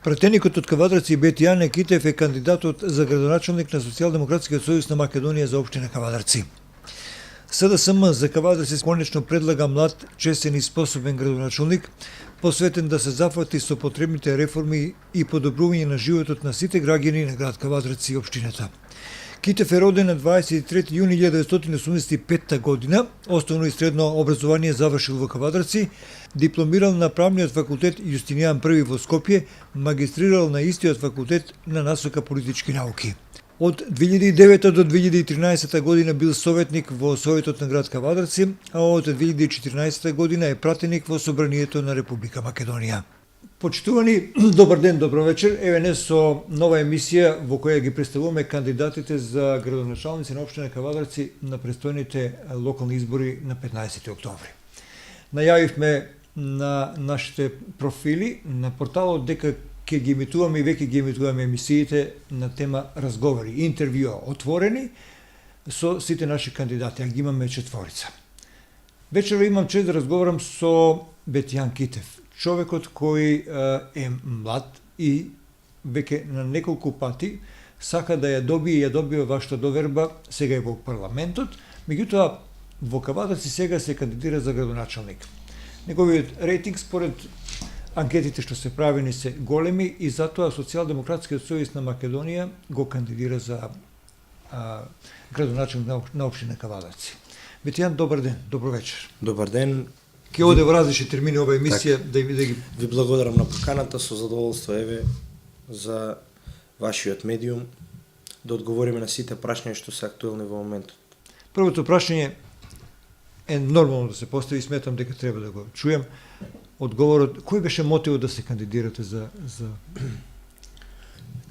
Пратеникот од Кавадарци Бетијане Китев е кандидатот за градоначалник на Социјалдемократскиот сојуз на Македонија за општина Кавадарци. СДСМ за Кавадарци конечно предлага млад, честен и способен градоначалник, посветен да се зафати со потребните реформи и подобрување на животот на сите граѓани на град Кавадарци и општината. Китев е роден на 23 јуни 1985 година, основно и средно образование завршил во Кавадарци, дипломирал на правниот факултет Јустинијан I во Скопје, магистрирал на истиот факултет на насока политички науки. Од 2009 до 2013 година бил советник во Советот на град Кавадарци, а од 2014 година е пратеник во Собранието на Република Македонија. Почитувани, добар ден, добро вечер. Еве не со нова емисија во која ги представуваме кандидатите за градоначалници на општина Кавадарци на престојните локални избори на 15 октомври. Најавивме на нашите профили на порталот дека ќе ги емитуваме и веќе ги емитуваме емисиите на тема разговори, интервјуа отворени со сите наши кандидати, а ги имаме четворица. Вечера имам чест да разговарам со Бетијан Китев, човекот кој е млад и веќе на неколку пати сака да ја добие вашата доверба, сега е во парламентот, меѓутоа во Кавадарци сега се кандидира за градоначалник. Неговиот рейтинг според анкетите што се правени се големи и затоа Социјалдемократскиот сојуз на Македонија го кандидира за градоначалник на општина Кавадарци. Бетијан, добар ден, добро вечер. Добар ден. Ке оде во различни термини ова емисија да ги... Ви благодарам на поканата, со задоволство еве за вашиот медиум да одговориме на сите прашања што се актуелни во моментот. Првото прашање е нормално да се постави, сметам дека треба да го чуем. Одговорот, кој беше мотивот да се кандидирате за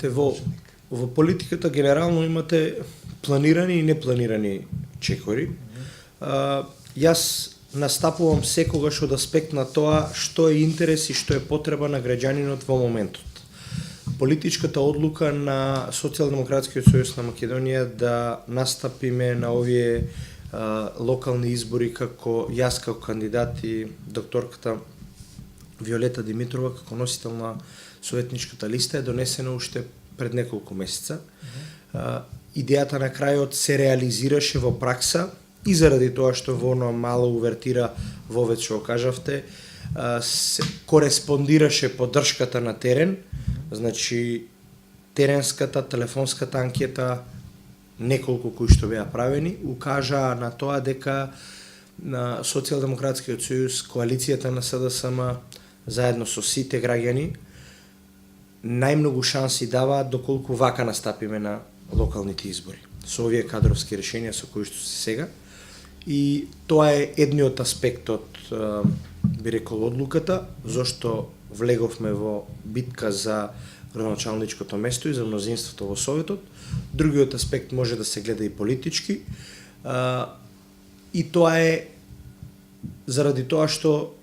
во политиката генерално имате планирани и непланирани чекори. Јас настапувам секогаш од аспект на тоа што е интерес и што е потреба на граѓанинот во моментот. Политичката одлука на Социјалдемократскиот сојуз на Македонија да настапиме на овие локални избори како јас како кандидат и докторката Виолета Димитрова како носител на советничката листа е донесена уште пред неколку месеца. Идејата на крајот се реализираше во пракса и заради тоа што во она мала увертира во веќе што кажавте, се кореспондираше поддршката на терен, значи теренската, телефонската анкета, неколку кои што беа правени, укажаа на тоа дека на Социјалдемократскиот сојуз, коалицијата на СДСМ, заедно со сите граѓани, најмногу шанси даваат доколку вака настапиме на локалните избори. Со овие кадровски решенија со кои што се сега. И тоа е едниот аспект од, би рекол, одлуката, зашто влеговме во битка за градоначалничкото место и за мнозинството во Советот. Другиот аспект може да се гледа и политички. И тоа е заради тоа што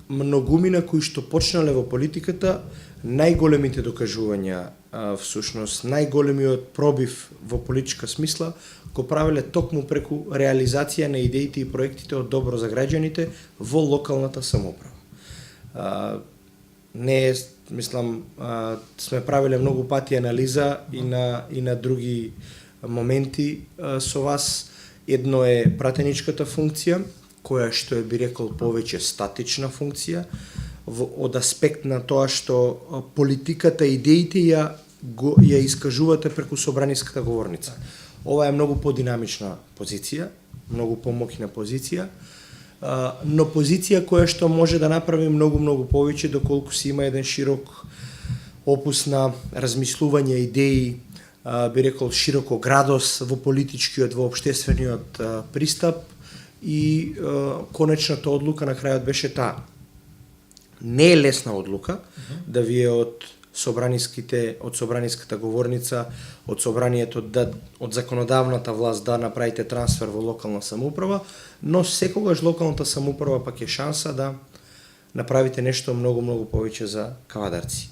многумина кои што почнале во политиката, најголемите докажувања, всушност најголемиот пробив во политичка смисла, го правеле токму преку реализација на идеите и проектите од добро за граѓаните во локалната самоуправа. Не е, мислам, сме правиле многу пати анализа и на други моменти со вас. Едно е пратеничката функција, која што е, би рекол, повеќе статична функција, од аспект на тоа што политиката, идеите ја искажувате преку собраниската говорница. Ова е многу подинамична позиција, многу помоќна позиција, но позиција која што може да направи многу повеќе доколку се има еден широк опус на размислување, идеи, би рекол широко градос во политичкиот, во општествениот пристап и конечната одлука на крајот беше таа. Не е лесна одлука да вие од собраниската говорница, од собранието од законодавната власт да направите трансфер во локална самоуправа, но секогаш локалната самоуправа пак е шанса да направите нешто многу повеќе за Кавадарци.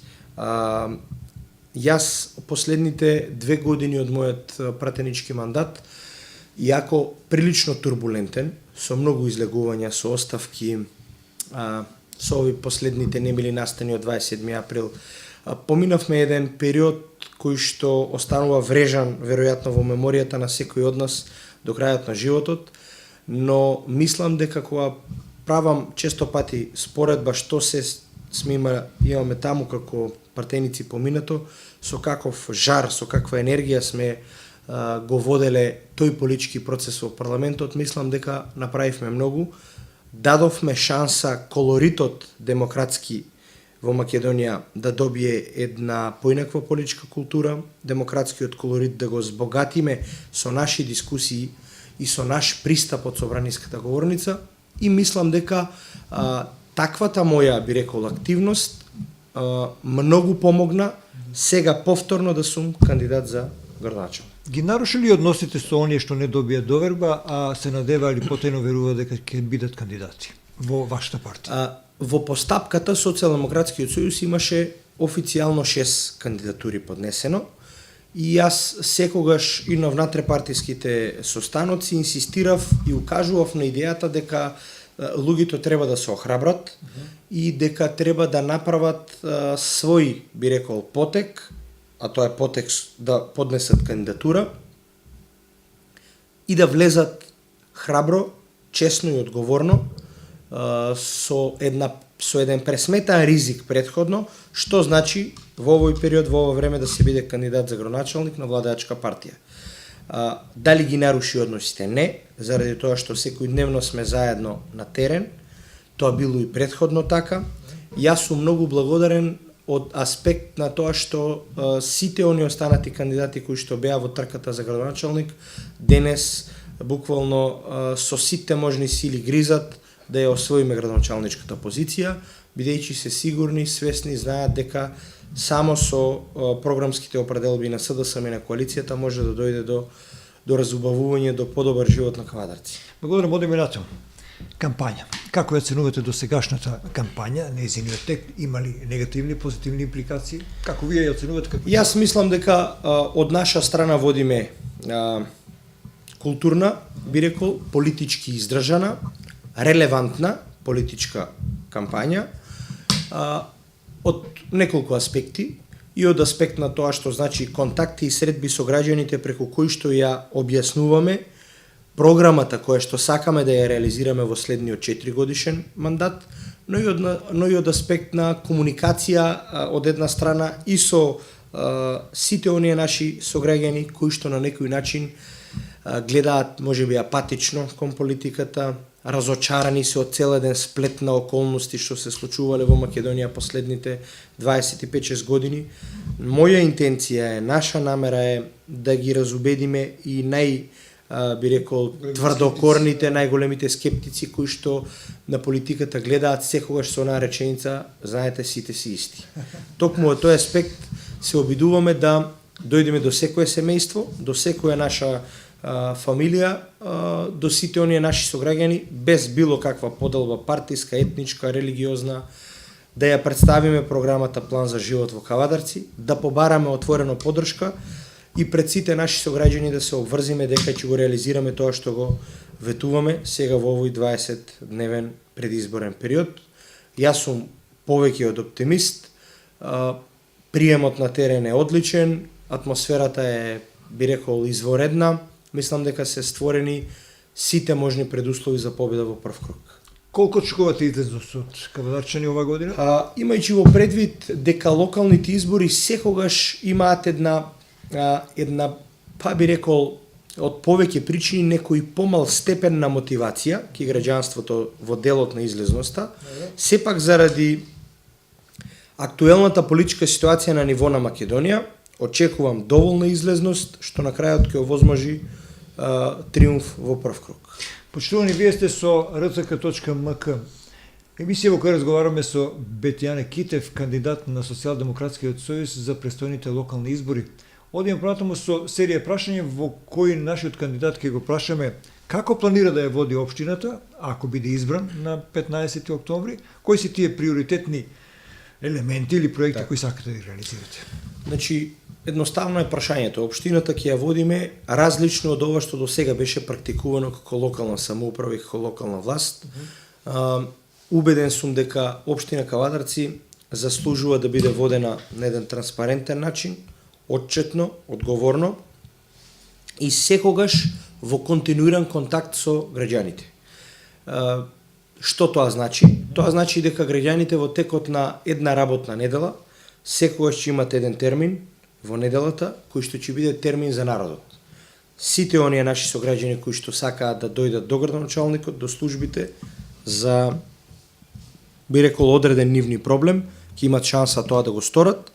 Јас последните 2 години од мојот пратенички мандат, иако прилично турбулентен, со многу излегувања, со оставки, со ови последните немили настани од 27 април, Поминавме еден период кој што останува врежан веројатно во меморијата на секој од нас до крајот на животот, но мислам дека кога правам често пати споредба што се имаме таму како партеници поминато, со каков жар, со каква енергија сме го воделе тој политички процес во парламентот, мислам дека направивме многу, дадовме шанса колоритот демократски во Македонија да добие една поинаква политичка култура, демократскиот колорит да го збогатиме со наши дискусии и со наш пристап од собраниската говорница, и мислам дека таквата моја, би рекол, активност многу помогна сега повторно да сум кандидат за градоначалник. Ги наруши ли односите со оние што не добија доверба, а се надевали потајно верува дека ќе бидат кандидати во вашата партија? Во постапката Социјалдемократскиот сојуз имаше официјално 6 кандидатури поднесено и јас секогаш и на внатрепартиските состаноци инсистирав и укажував на идејата дека луѓето треба да се охрабрат и дека треба да направат свој, би рекол, потек, а тоа е потек да поднесат кандидатура и да влезат храбро, честно и одговорно со еден пресметан ризик претходно, што значи во овој период, во ова време да се биде кандидат за градоначалник на владеачка партија. Дали ги наруши односите? Не, заради тоа што секојдневно сме заедно на терен, тоа било и претходно така. Јас сум многу благодарен од аспект на тоа што сите они останати кандидати кои што беа во трката за градоначалник, денес буквално со сите можни сили гризат да ја освоиме градоначалничката позиција, бидејќи се сигурни, свесни, знаат дека само со програмските определби на СДСМ и на коалицијата може да дојде до разубавување, до подобар живот на кавадарци. Благодарам, одиме натаму. Кампања. Како ја оценувате до сегашната кампања, нејзиниот тек, има ли негативни, позитивни импликации? Како вие ја оценувате? Јас мислам дека од наша страна водиме културна, би рекол, политички издржана, релевантна политичка кампања од неколку аспекти, и од аспект на тоа што значи контакти и средби со граѓаните преку кои што ја објаснуваме програмата која што сакаме да ја реализираме во следниот 4 годишен мандат, но и од аспект на комуникација од една страна и со сите оние наши сограѓани кои што на некој начин гледаат можеби апатично кон политиката, разочарани се од цел еден сплет на околности што се случувале во Македонија последните 25-6 години. Моја интенција е, наша намера е да ги разубедиме и би рекол, тврдокорните, најголемите скептици кои што на политиката гледаат секогаш со онаа реченица, знаете, сите си исти. Токму од тој аспект се обидуваме да дојдеме до секое семејство, до секоја наша фамилија, до сите оние наши сограѓани, без било каква поделба партиска, етничка, религиозна, да ја представиме програмата План за живот во Кавадарци, да побараме отворено поддршка и пред сите наши сограѓани да се обврзиме дека ќе го реализираме тоа што го ветуваме сега во овој 20-дневен предизборен период. Јас сум повеќе од оптимист, приемот на терен е одличен, атмосферата е, би рекол, изворедна. Мислам дека се створени сите можни предуслови за победа во прв круг. Колку очекувате излезност од кавадарчани ова година? Имајќи во предвид дека локалните избори секогаш имаат една па би рекол, од повеќе причини некој помал степен на мотивација ки граѓанството во делот на излезноста, сепак заради актуелната политичка ситуација на ниво на Македонија, очекувам доволна излезност, што на крајот ќе овозможи триумф во прв круг. Почитувани, вие сте со rck.mk, емисија во која разговараме со Бетјане Китев, кандидат на Социјалдемократскиот сојуз за престојните локални избори. Одиме понатаму со серија прашања во кои нашиот кандидат ќе го прашаме како планира да ја води општината, ако биде избран на 15 октомври, кои се тие приоритетни елементи или проекти кои сакате да ги реализирате? Значи, едноставно е прашањето. Општината ќе ја водиме различно од ова што до сега беше практикувано како локална самоуправа и како локална власт. Убеден сум дека општина Кавадарци заслужува да биде водена на еден транспарентен начин, отчетно, одговорно и секогаш во континуиран контакт со граѓаните. Што тоа значи? Тоа значи дека граѓаните во текот на една работна недела секогаш ќе имат еден термин во неделата кој што ќе биде термин за народот. Сите оние наши сограѓани кои што сакаат да дојдат до градоначалникот, до службите за би рекол одреден нивни проблем, ќе имат шанса тоа да го сторат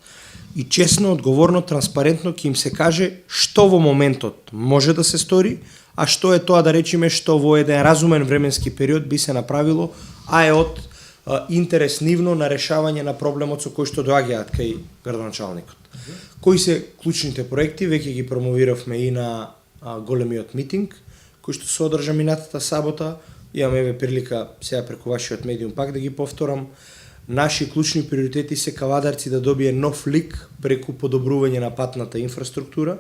и честно, одговорно, транспарентно ќе им се каже што во моментот може да се стори, а што е тоа да речеме што во еден разумен временски период би се направило, а е од интерес нивно на решавање на проблемот со кој што доаѓаат кај градоначалникот. Кои се клучните проекти, веќе ги промовиравме и на големиот митинг, кој што се одржа минатата сабота. Имаме еве прилика сега преку вашиот медиум пак да ги повторам. Наши клучни приоритети се Кавадарци да добие нов лик преку подобрување на патната инфраструктура,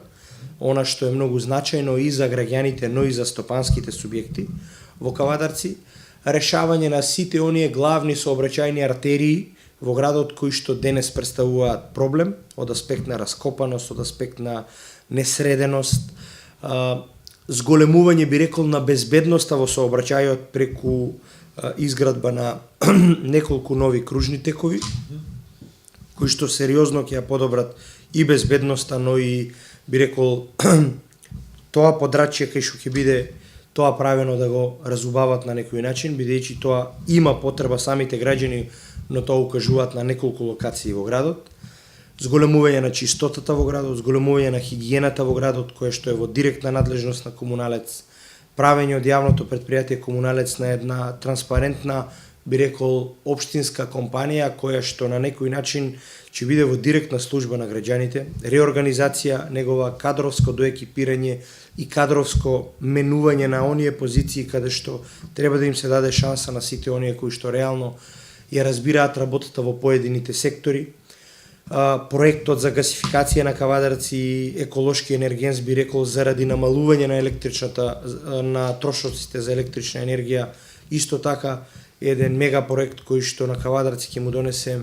она што е многу значајно и за граѓаните, но и за стопанските субјекти во Кавадарци, решавање на сите оние главни сообраќајни артерии во градот кои што денес представуваат проблем од аспект на раскопаност, од аспект на несреденост, зголемување би рекол на безбедноста во сообраќајот преку изградба на неколку нови кружни текови кои што сериозно ќе ја подобрат и безбедноста, но и би рекол тоа подрачје кај што ќе биде тоа правено да го разубават на некој начин, бидејќи тоа има потреба самите граѓани, но тоа укажуваат на неколку локации во градот. Зголемување на чистотата во градот, зголемување на хигиената во градот, која што е во директна надлежност на комуналец, правење од јавното предпријатие комуналец на една транспарентна, би рекол, општинска компанија, која што на некој начин ќе биде во директна служба на граѓаните, реорганизација, негова кадровско доекипирање и кадровско менување на оние позиции каде што треба да им се даде шанса на сите оние кои што реално ја разбираат работата во поедините сектори. Проектот за гасификација на Кавадарци, еколошки енергенс, би рекол, заради намалување на трошоците за електрична енергија, исто така еден мега проект кој што на Кавадарци ќе му донесе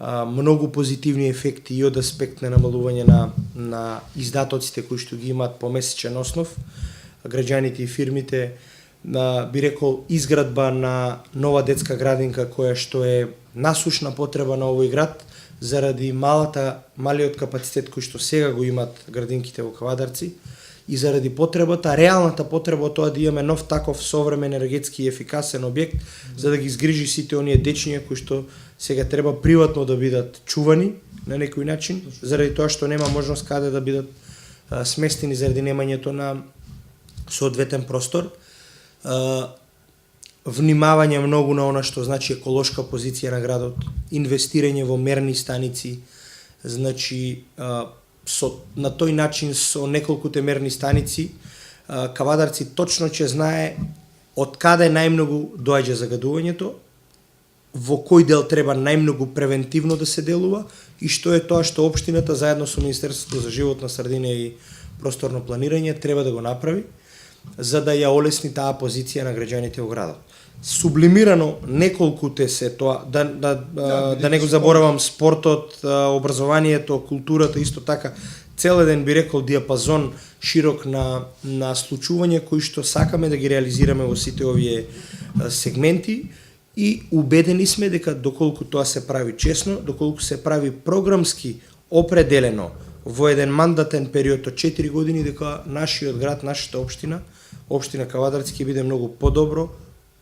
многу позитивни ефекти и од аспект на намалување на издатоците кои што ги имаат по месечен основ, граѓаните и фирмите, би рекол, изградба на нова детска градинка која што е насушна потреба на овој град, заради малиот капацитет кој што сега го имат градинките во Кавадарци и заради потребата, реалната потреба од тоа да имаме нов таков современ енергетски и ефикасен објект за да ги изгрижи сите оние дечиња кои што сега треба приватно да бидат чувани на некој начин, заради тоа што нема можност каде да бидат сместени заради немањето на соодветен простор. Внимавање многу на она што значи еколошка позиција на градот, инвестирање во мерни станици, значи на тој начин со неколкуте мерни станици Кавадарци точно ќе знае од каде најмногу доаѓа загадувањето, во кој дел треба најмногу превентивно да се делува и што е тоа што општината заедно со Министерството за животна средина и просторно планирање треба да го направи за да ја олесни таа позиција на граѓаните во градот. Сублимирано неколкуте се тоа, да не го заборавам спортот, образованието, културата, исто така, цел еден би рекол диапазон широк на случувања кои што сакаме да ги реализираме во сите овие сегменти и убедени сме дека доколку тоа се прави честно, доколку се прави програмски определено во еден мандатен период од 4 години, дека нашиот град, нашата општина Кавадарци ќе биде многу подобро,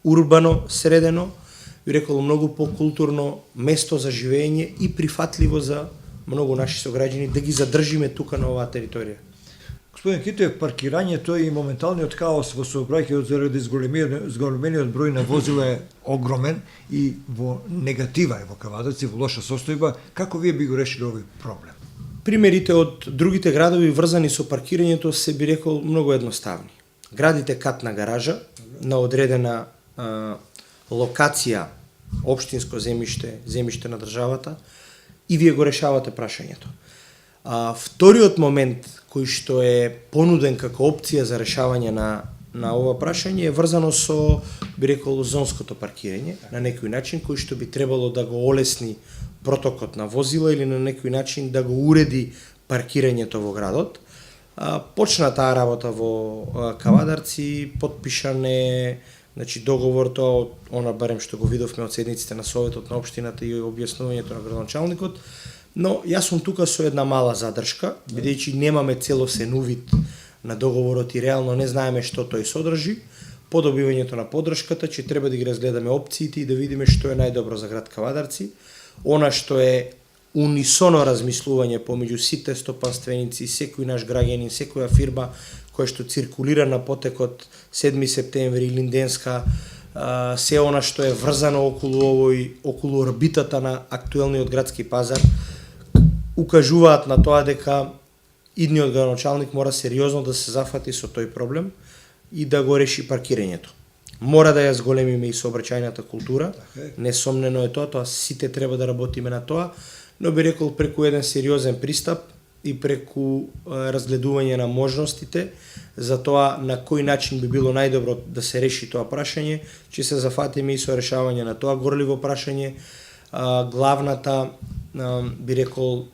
урбано, средено, би рекол многу покултурно место за живење и прифатливо за многу наши сограѓани да ги задржиме тука на оваа територија. Господин Китоев, паркирањето и моменталниот хаос во сообраќајот заради зголемениот број на возила е огромен и во негатива е во Кавадарци, во лоша состојба. Како вие би го решили овој проблем? Примерите од другите градови врзани со паркирањето се би рекол многу едноставни. Градите катна гаража на одредена локација, општинско земјиште на државата и вие го решавате прашањето. Вториот момент кој што е понуден како опција за решавање на ова прашање е врзано со, би рекол, зонското паркирање, на некој начин кој што би требало да го олесни протокот на возила или на некој начин да го уреди паркирањето во градот. Почна таа работа во Кавадарци, подпишане, значи договор тоа, она барем што го видовме од седниците на Советот на општината и објаснувањето на градоначалникот, но јас сум тука со една мала задршка, бидејќи немаме целосен увид на договорот и реално не знаеме што тој содржи. По добивањето на поддршката ќе треба да ги разгледаме опциите и да видиме што е најдобро за град Кавадарци. Она што е унисоно размислување помеѓу сите стопанственици, секој наш граѓанин, секоја фирма која што циркулира на потекот 7 септември, Линденска, се она што е врзано околу орбитата на актуелниот градски пазар, укажуваат на тоа дека идниот градоначалник мора сериозно да се зафати со тој проблем и да го реши паркирањето. Мора да ја зголемиме и сообраќајната култура, несомнено е тоа сите треба да работиме на тоа, но би рекол преку еден сериозен пристап и преку разгледување на можностите за тоа на кој начин би било најдобро да се реши тоа прашање, ќе се зафатиме и со решавање на тоа горливо прашање. Главната, би рекол,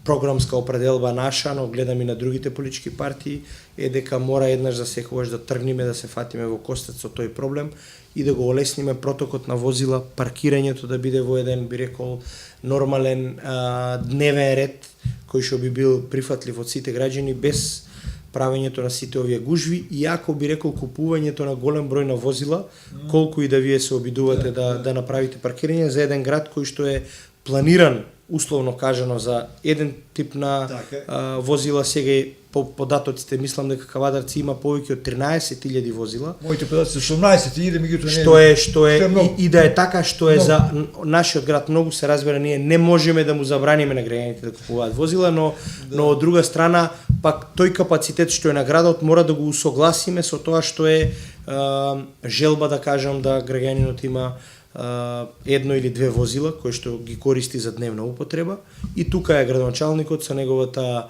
програмска определба наша, но гледам и на другите политички партии, е дека мора еднаш за секогаш да тргнеме, да се фатиме во костец со тој проблем и да го олесниме протокот на возила, паркирањето да биде во еден, би рекол, нормален дневен ред, кој што би бил прифатлив од сите граѓани, без правењето на сите овие гужви, иако би рекол купувањето на голем број на возила, колку и да вие се обидувате да направите паркирање за еден град кој што е планиран, условно кажано, за еден тип на возила. Сега по податоците мислам дека Кавадарци има повеќе од 13.000 возила. Моите податоци се 18.000, меѓутоа што е и да е така, што е за нашиот град многу се разбира, ние не можеме да му забраниме на граѓаните да купуваат возила, но од друга страна пак тој капацитет што е на градот мора да го усогласиме со тоа што е желба, да кажам, да граѓанинот има едно или две возила кои што ги користи за дневна употреба, и тука е градоначалникот со неговата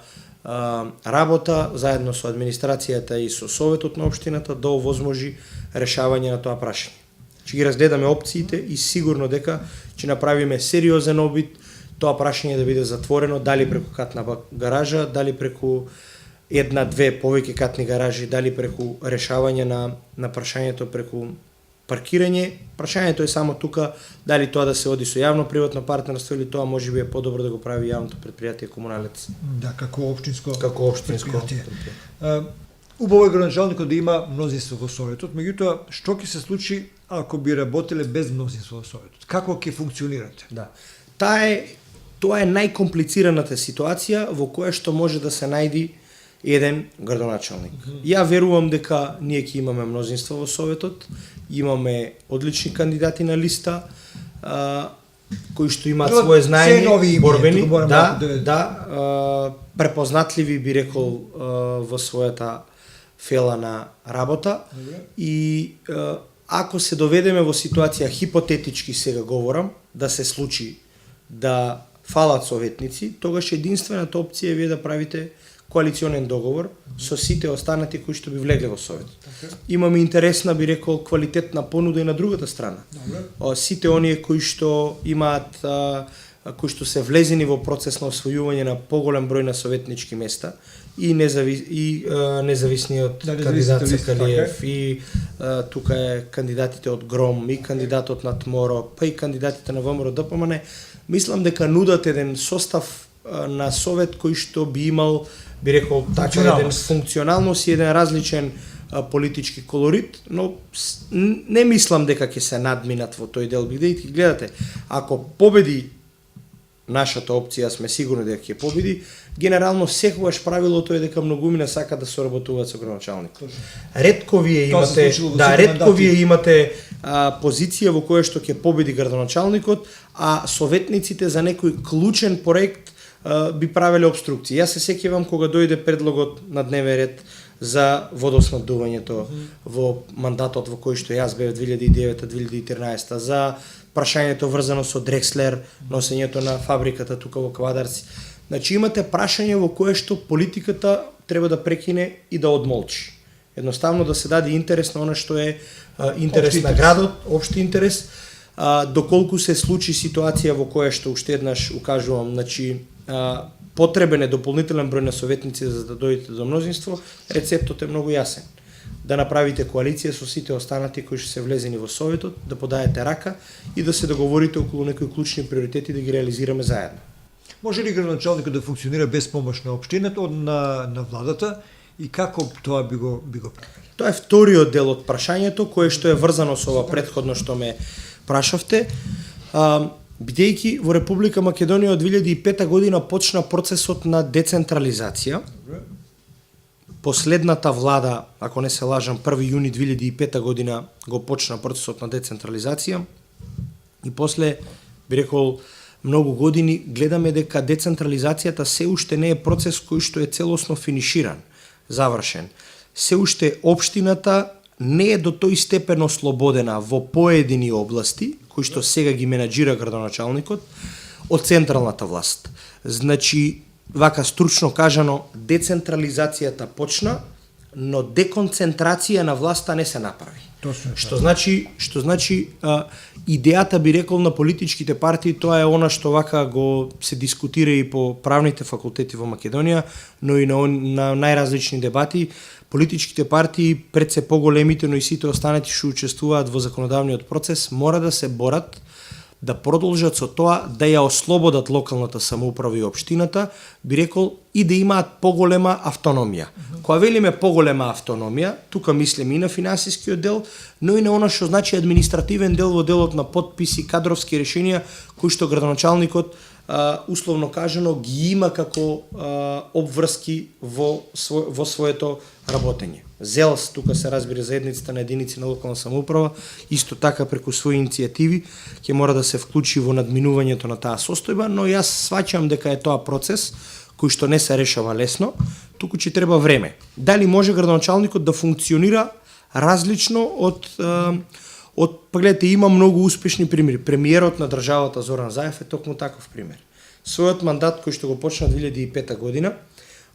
работа заедно со администрацијата и со Советот на општината да овозможи решавање на тоа прашање. Ќе ги разгледаме опциите и сигурно дека ќе направиме сериозен обид тоа прашање да биде затворено, дали преку катна гаража, дали преку една-две повеќе катни гаражи, дали преку решавање на прашањето преку паркирање. Прашањето е само тука дали тоа да се оди со јавно-приватно партнерство или тоа можеби е подобро да го прави јавното предпријатие Комуналец. Да, како општинско предпријатие. Убаво е градоначалникот да има мнозинство во Советот, меѓутоа што ќе се случи ако би работеле без мнозинство во Советот? Како ќе функционирате? Да. Тоа е најкомплицираната ситуација во која што може да се најди еден градоначалник. Ја верувам дека ние ќе имаме мнозинство во Советот, имаме одлични кандидати на листа, кои што имаат свое знаење, борбени, препознатливи, би рекол, во својата фела на работа. И ако се доведеме во ситуација, хипотетички сега говорам, да се случи да фалат советници, тогаш единствената опција е вие да правите коалиционен договор со сите останати кои што би влегле во Совет. Имаме интересна, би рекол, квалитетна понуда и на другата страна. Сите оние кои што имаат, кои што се влезени во процес на освојување на поголем број на советнички места, и независниот кандидат Сакалиев, и тука е кандидатите од ГРОМ, и кандидатот на ТМОРО, па и кандидатите на ВМРО ДПМН, мислам дека нудат еден состав на Совет кој што би имал, би рекол, така еден функционалност и еден различен политички колорит, но не мислам дека ќе се надминат во тој дел, бидејќи гледате, ако победи нашата опција, сме сигурни дека ќе победи, генерално секогаш правилото е дека многумина сака да соработуваат со градоначалник. Ретко вие имате позиција во која што ќе победи градоначалникот, а советниците за некој клучен проект би правеле обструкции. Јас се сеќавам кога дојде предлогот на дневен ред за водоснабдувањето во мандатот во кој што јас бев 2009-2013, за прашањето врзано со Дрекслер, носењето на фабриката тука во Кавадарци. Значи имате прашање во кое што политиката треба да прекине и да одмолчи. Едноставно да се даде интерес на она што е интерес на градот, општи интерес, доколку се случи ситуација во која што уште еднаш укажувам, значи потребен е дополнителен број на советници за да дојдете до мнозинство, рецептот е многу јасен. Да направите коалиција со сите останати кои што се влезени во советот, да подаете рака и да се договорите околу некои клучни приоритети да ги реализираме заедно. Може ли градоначалникот да функционира без помош на општината на владата и како тоа би го правили? Тоа е вториот дел од прашањето кое што е врзано со ова претходно што ме прашавте. Бидејќи во Република Македонија од 2005 година почна процесот на децентрализација. Последната влада, ако не се лажам, 1 јуни 2005 година го почна процесот на децентрализација и после, би рекол, многу години гледаме дека децентрализацијата се уште не е процес кој што е целосно финиширан, завршен. Се уште општината не е до тој степен ослободена во поедини области, кои што сега ги менаџира градоначалникот, од централната власт. Значи, вака стручно кажано, децентрализацијата почна, но деконцентрација на власта не се направи. Што значи идејата, би рекол, на политичките партии, тоа е она што вака го се дискутира и по правните факултети во Македонија, но и на најразлични дебати. Политичките партии, пред се поголемите, но и сите останати што учествуваат во законодавниот процес, мора да се борат да продолжат со тоа да ја ослободат локалната самоуправа и општината, би рекол, и да имаат поголема автономија. Кога велиме поголема автономија, тука мислиме и на финансискиот дел, но и на она што значи административен дел во делот на подписи, кадровски решенија, кои што градоначалникот условно кажано ги има како обврски во своето работење. ЗЕЛС, тука се разбира заедницата на единици на локална самоуправа, исто така преку своји иницијативи ќе мора да се вклучи во надминувањето на таа состојба, но јас сваќам дека е тоа процес кој што не се решава лесно, туку ќе треба време. Дали може градоначалникот да функционира различно па гледате, има многу успешни примери. Премиерот на државата Зоран Заев е токму таков пример. Својот мандат кој што го почна 2005 година,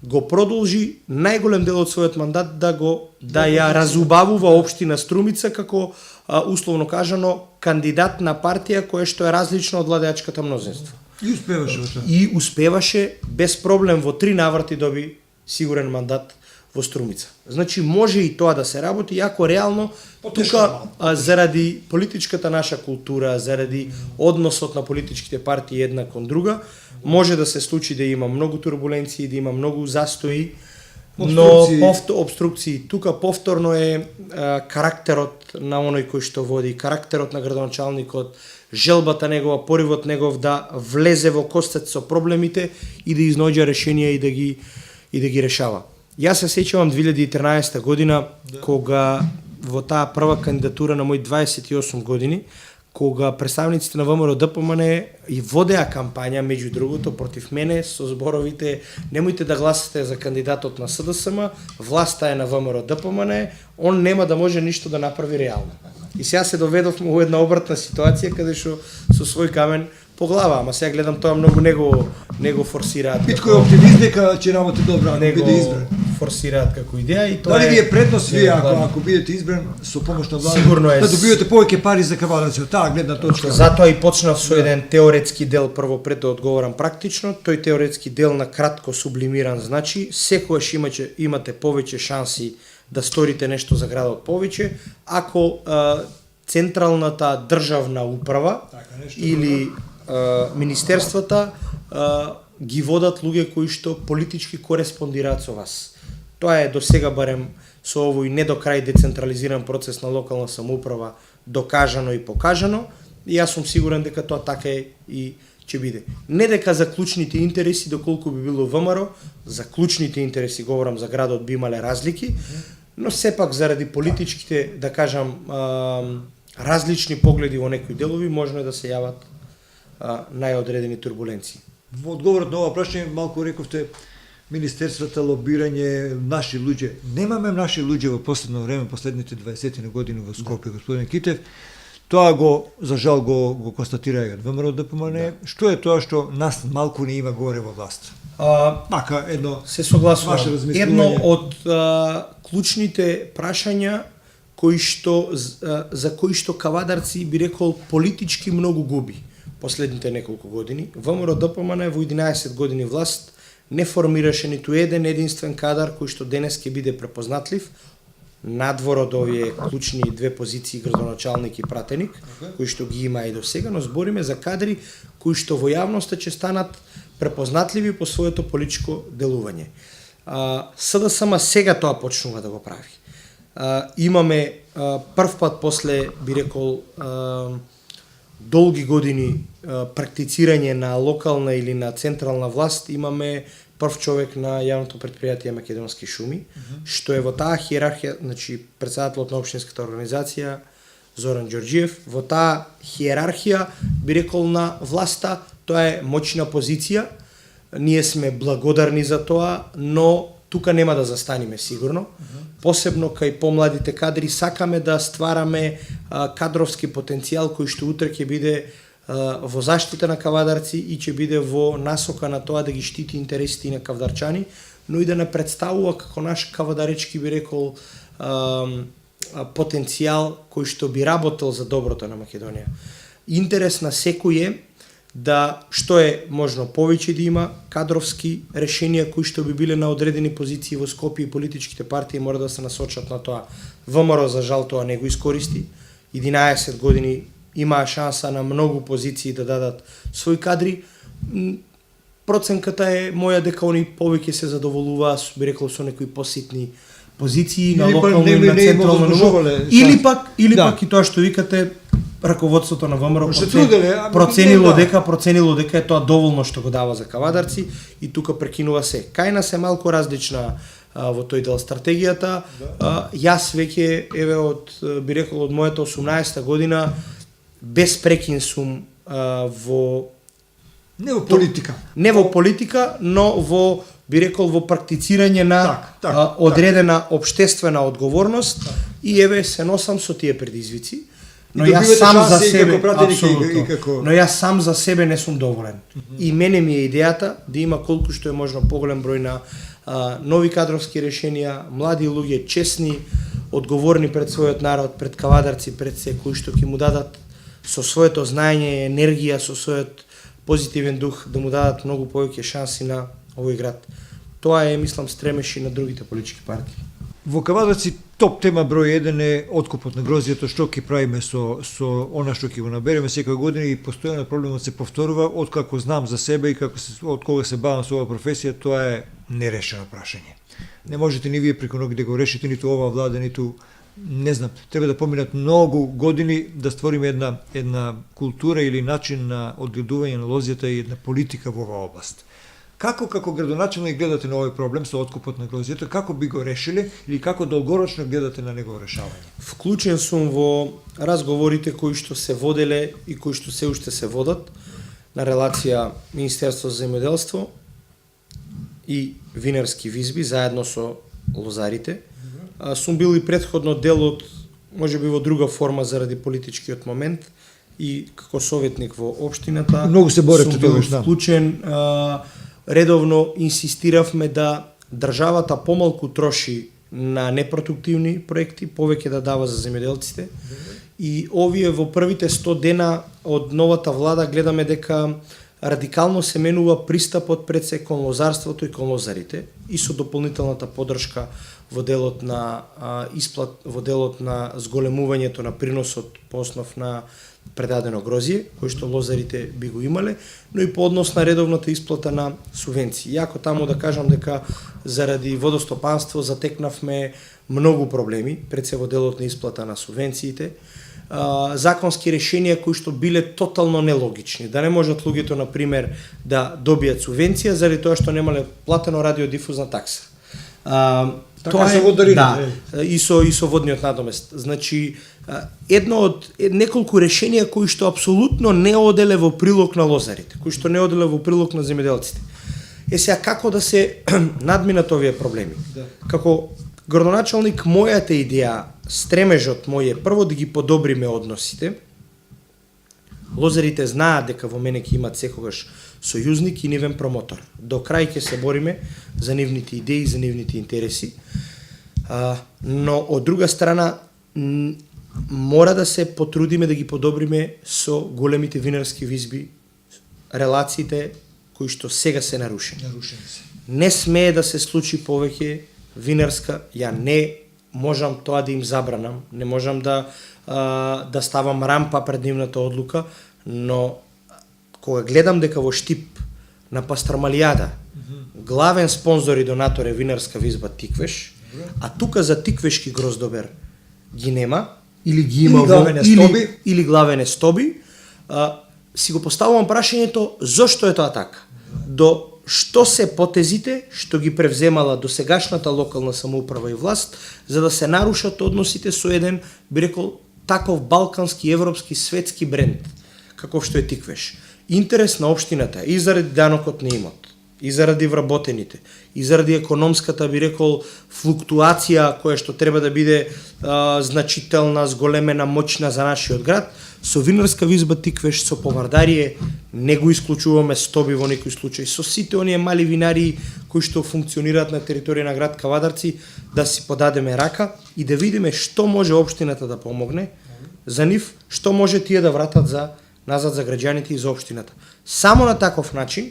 го продолжи најголем дел од својот мандат да ја разубавува општина Струмица како условно кажано кандидат на партија која што е различна од владеачката мнозинство. И успеваше во тоа. И успеваше без проблем во 3 наврати доби сигурен мандат во Струмица. Значи може и тоа да се работи, иако реално тука заради политичката наша култура, заради односот на политичките партии една кон друга, може да се случи да има многу турбуленции, да има многу застои, но обструкции. Тука повторно е карактерот на оној кој што води, карактерот на градоначалникот, желбата негова, поривот негов да влезе во костец со проблемите и да изнаоѓа решенија и да ги решава. Јас се сеќавам 2013 година, кога во таа прва кандидатура на мој 28 години, кога представниците на ВМРО ДПМН и водеа кампања, меѓу другото, против мене, со зборовите немојте да гласате за кандидатот на СДСМ, власта е на ВМРО ДПМН, он нема да може ништо да направи реално. И сега се доведовме во една обратна ситуација, каде што со свој камен по глава, ама сега гледам тоа многу него форсираат. Битко е оптимист дека ќе работи добро, ако биде избран. Форсираат како идеја и тоа Дали ви е предност вие ако бидете избран со помош на влада? Сигурно е. Да добивате повеќе пари за кавалација, таа гледна точка. Затоа и почнав со еден теоретски дел прво пред да одговорам практично. Тој теоретски дел на кратко сублимиран значи секогаш имате повеќе шанси да сторите нешто за градот повеќе ако централната државна управа или министерствата ги водат луѓе кои што политички кореспондираат со вас. Тоа е до сега барем со овој не до крај децентрализиран процес на локална самоуправа докажано и покажано и јас сум сигурен дека тоа така е и ќе биде. Не дека за клучните интереси, доколку би било ВМРО, за клучните интереси, говорам за градот, би имале разлики, но сепак заради политичките, да кажам, различни погледи во некои делови, можно е да се јават најодредени турбуленции. Во одговорот на ова прашање малку рековте министерствата, лобирање, наши луѓе. Немаме наши луѓе во последно време, последните 20 години во Скопје, господин Китев. Тоа за жал го констатира и од ВМРО ДПМН. Што е тоа што нас малку не има горе во власт? Мака едно Се согласувам. ваше размислување. Едно од клучните прашања за кои што кавадарци би рекол политички многу губи последните неколку години. ВМРО ДПМН во 11 години власт не формираше ниту еден единствен кадар кој што денес ќе биде препознатлив надвор од овие клучни две позиции градоначалник и пратеник, кои што ги има и до сега, но збориме за кадри кои што во јавноста ќе станат препознатливи по своето политичко делување. СДСМ сега тоа почнува да го прави. Имаме прв пат после, би рекол, долги години практицирање на локална или на централна власт, имаме прв човек на јавното предпријатие Македонски шуми, што е во таа хиерархија, значи председателот на општинската организација Зоран Ѓорѓиев, во таа хиерархија, би рекол, на власта, тоа е моćна позиција. Ние сме благодарни за тоа, но тука нема да застанеме сигурно. Посебно кај помладите кадри сакаме да ствараме кадровски потенцијал кој што утре ќе биде во заштита на кавадарци и ќе биде во насока на тоа да ги штити интересите на кавдарчани, но и да не представува како наш кавадаречки, би рекол, потенцијал кој што би работел за доброто на Македонија. Интерес на секој е да што е можно повеќе да има кадровски решенија кои што би биле на одредени позиции во Скопје и политичките партии мора да се насочат на тоа. ВМРО за жал тоа не го искористи. 11 години имаа шанса на многу позиции да дадат своји кадри. Проценката е моја дека они повеќе се задоволуваа, би рекол, со некои поситни позиции на локално и на централно ниво. Или пак и тоа што викате, раководството на ВМРО проценило дека е тоа доволно што го дава за кавадарци и тука прекинува се. Кај нас е малку различна во тој дел стратегијата. Јас веќе би рекол од мојата 18-та година без прекин сум во не во политика. Не во политика, но во, би рекол, во практицирање на одредена општествена одговорност и се носам со тие предизвици. Но јас сам за себе, но јас сам за себе не сум доволен. И мене ми е идејата да има колку што е можно поголем број на нови кадровски решенија, млади луѓе, честни, одговорни пред својот народ, пред кавадарци, пред се, кои што ќе му дадат со своето знаење, енергија, со својот позитивен дух, да му дадат многу повеќе шанси на овој град. Тоа е, мислам, стремеш и на другите политички партии. Во кавадарци топ тема број 1 е откупот на грозјето, што ќе правиме со она што ќе го набереме секоја година и постојано проблемот се повторува. Откако знам за себе и од кога се бавам со оваа професија, тоа е нерешено прашање. Не можете ни вие преку ноги да го решите, ниту оваа влада, ниту не знам, треба да поминат многу години да створиме една култура или начин на одгледување на лозјата и една политика во оваа област. Како градоначалник гледате на овој проблем со откупот на грозјето, како би го решиле или како долгорочно гледате на негово решавање? Вклучен сум во разговорите кои што се воделе и кои што се уште се водат на релација Министерство за земјоделство и винарски визби заедно со лозарите. Сум бил и предходно дел од, можеби во друга форма заради политичкиот момент и како советник во општината. Многу се борете тогаш, да. Сум бил вклучен, редовно инсистиравме да државата помалку троши на непродуктивни проекти, повеќе да дава за земјоделците. И овие во првите 100 дена од новата влада гледаме дека радикално се менува пристапот пред се кон лозарството и кон лозарите и со дополнителната поддршка во делот на во делот на зголемувањето на приносот по основ на предадено грозје, кој што лозарите би го имале, но и по однос на редовната исплата на субвенции. Јако таму да кажам дека заради водостопанство затекнавме многу проблеми пред се во делот на исплата на субвенциите, законски решенија кои што биле тотално нелогични. Да не можат луѓето, на пример, да добијат субвенција заради тоа што немале платено радиодифузна такса. Тоа е водарина, да, и со водниот надомест. Значи, едно од неколку решенија кои што апсолутно не оделе во прилог на лозарите, кои што не оделе во прилог на земјоделците. Сега како да се надминат овие проблеми? Да. Како градоначалник, мојата идеја, стремежот мој е прво да ги подобриме односите, Лозарите знаат дека во мене ќе имат секогаш сојузник и нивен промотор. До крај ќе се бориме за нивните идеи, за нивните интереси. Но од друга страна мора да се потрудиме да ги подобриме со големите винарски визби релациите кои што сега се нарушени. Не смее да се случи повеќе винарска, ја не можам тоа да им забранам, не можам да ставам рампа пред нивната одлука, но кога гледам дека во Штип на Пастрамалијада главен спонзор и донатор е винарска визба Тиквеш, а тука за Тиквешки гроздобер ги нема, или ги има или главен е Стоби, си го поставувам прашањето зошто е тоа така. До што се потезите што ги превземала досегашната локална самоуправа и власт за да се нарушат односите со еден, би рекол, таков балкански, европски, светски бренд каков што е Тиквеш. Интерес на општината и заради данокот на имот, и заради вработените, и заради економската, би рекол, флуктуација која што треба да биде значителна, зголемена, моćна за нашиот град, со винарска визба Тиквеш, со Повардарие, не го исклучуваме Стоби во некој случај, со сите оние мали винари кои што функционираат на територија на град Кавадарци, да си подадеме рака и да видиме што може општината да помогне за нив, што може тие да вратат назад за граѓаните и за општината. Само на таков начин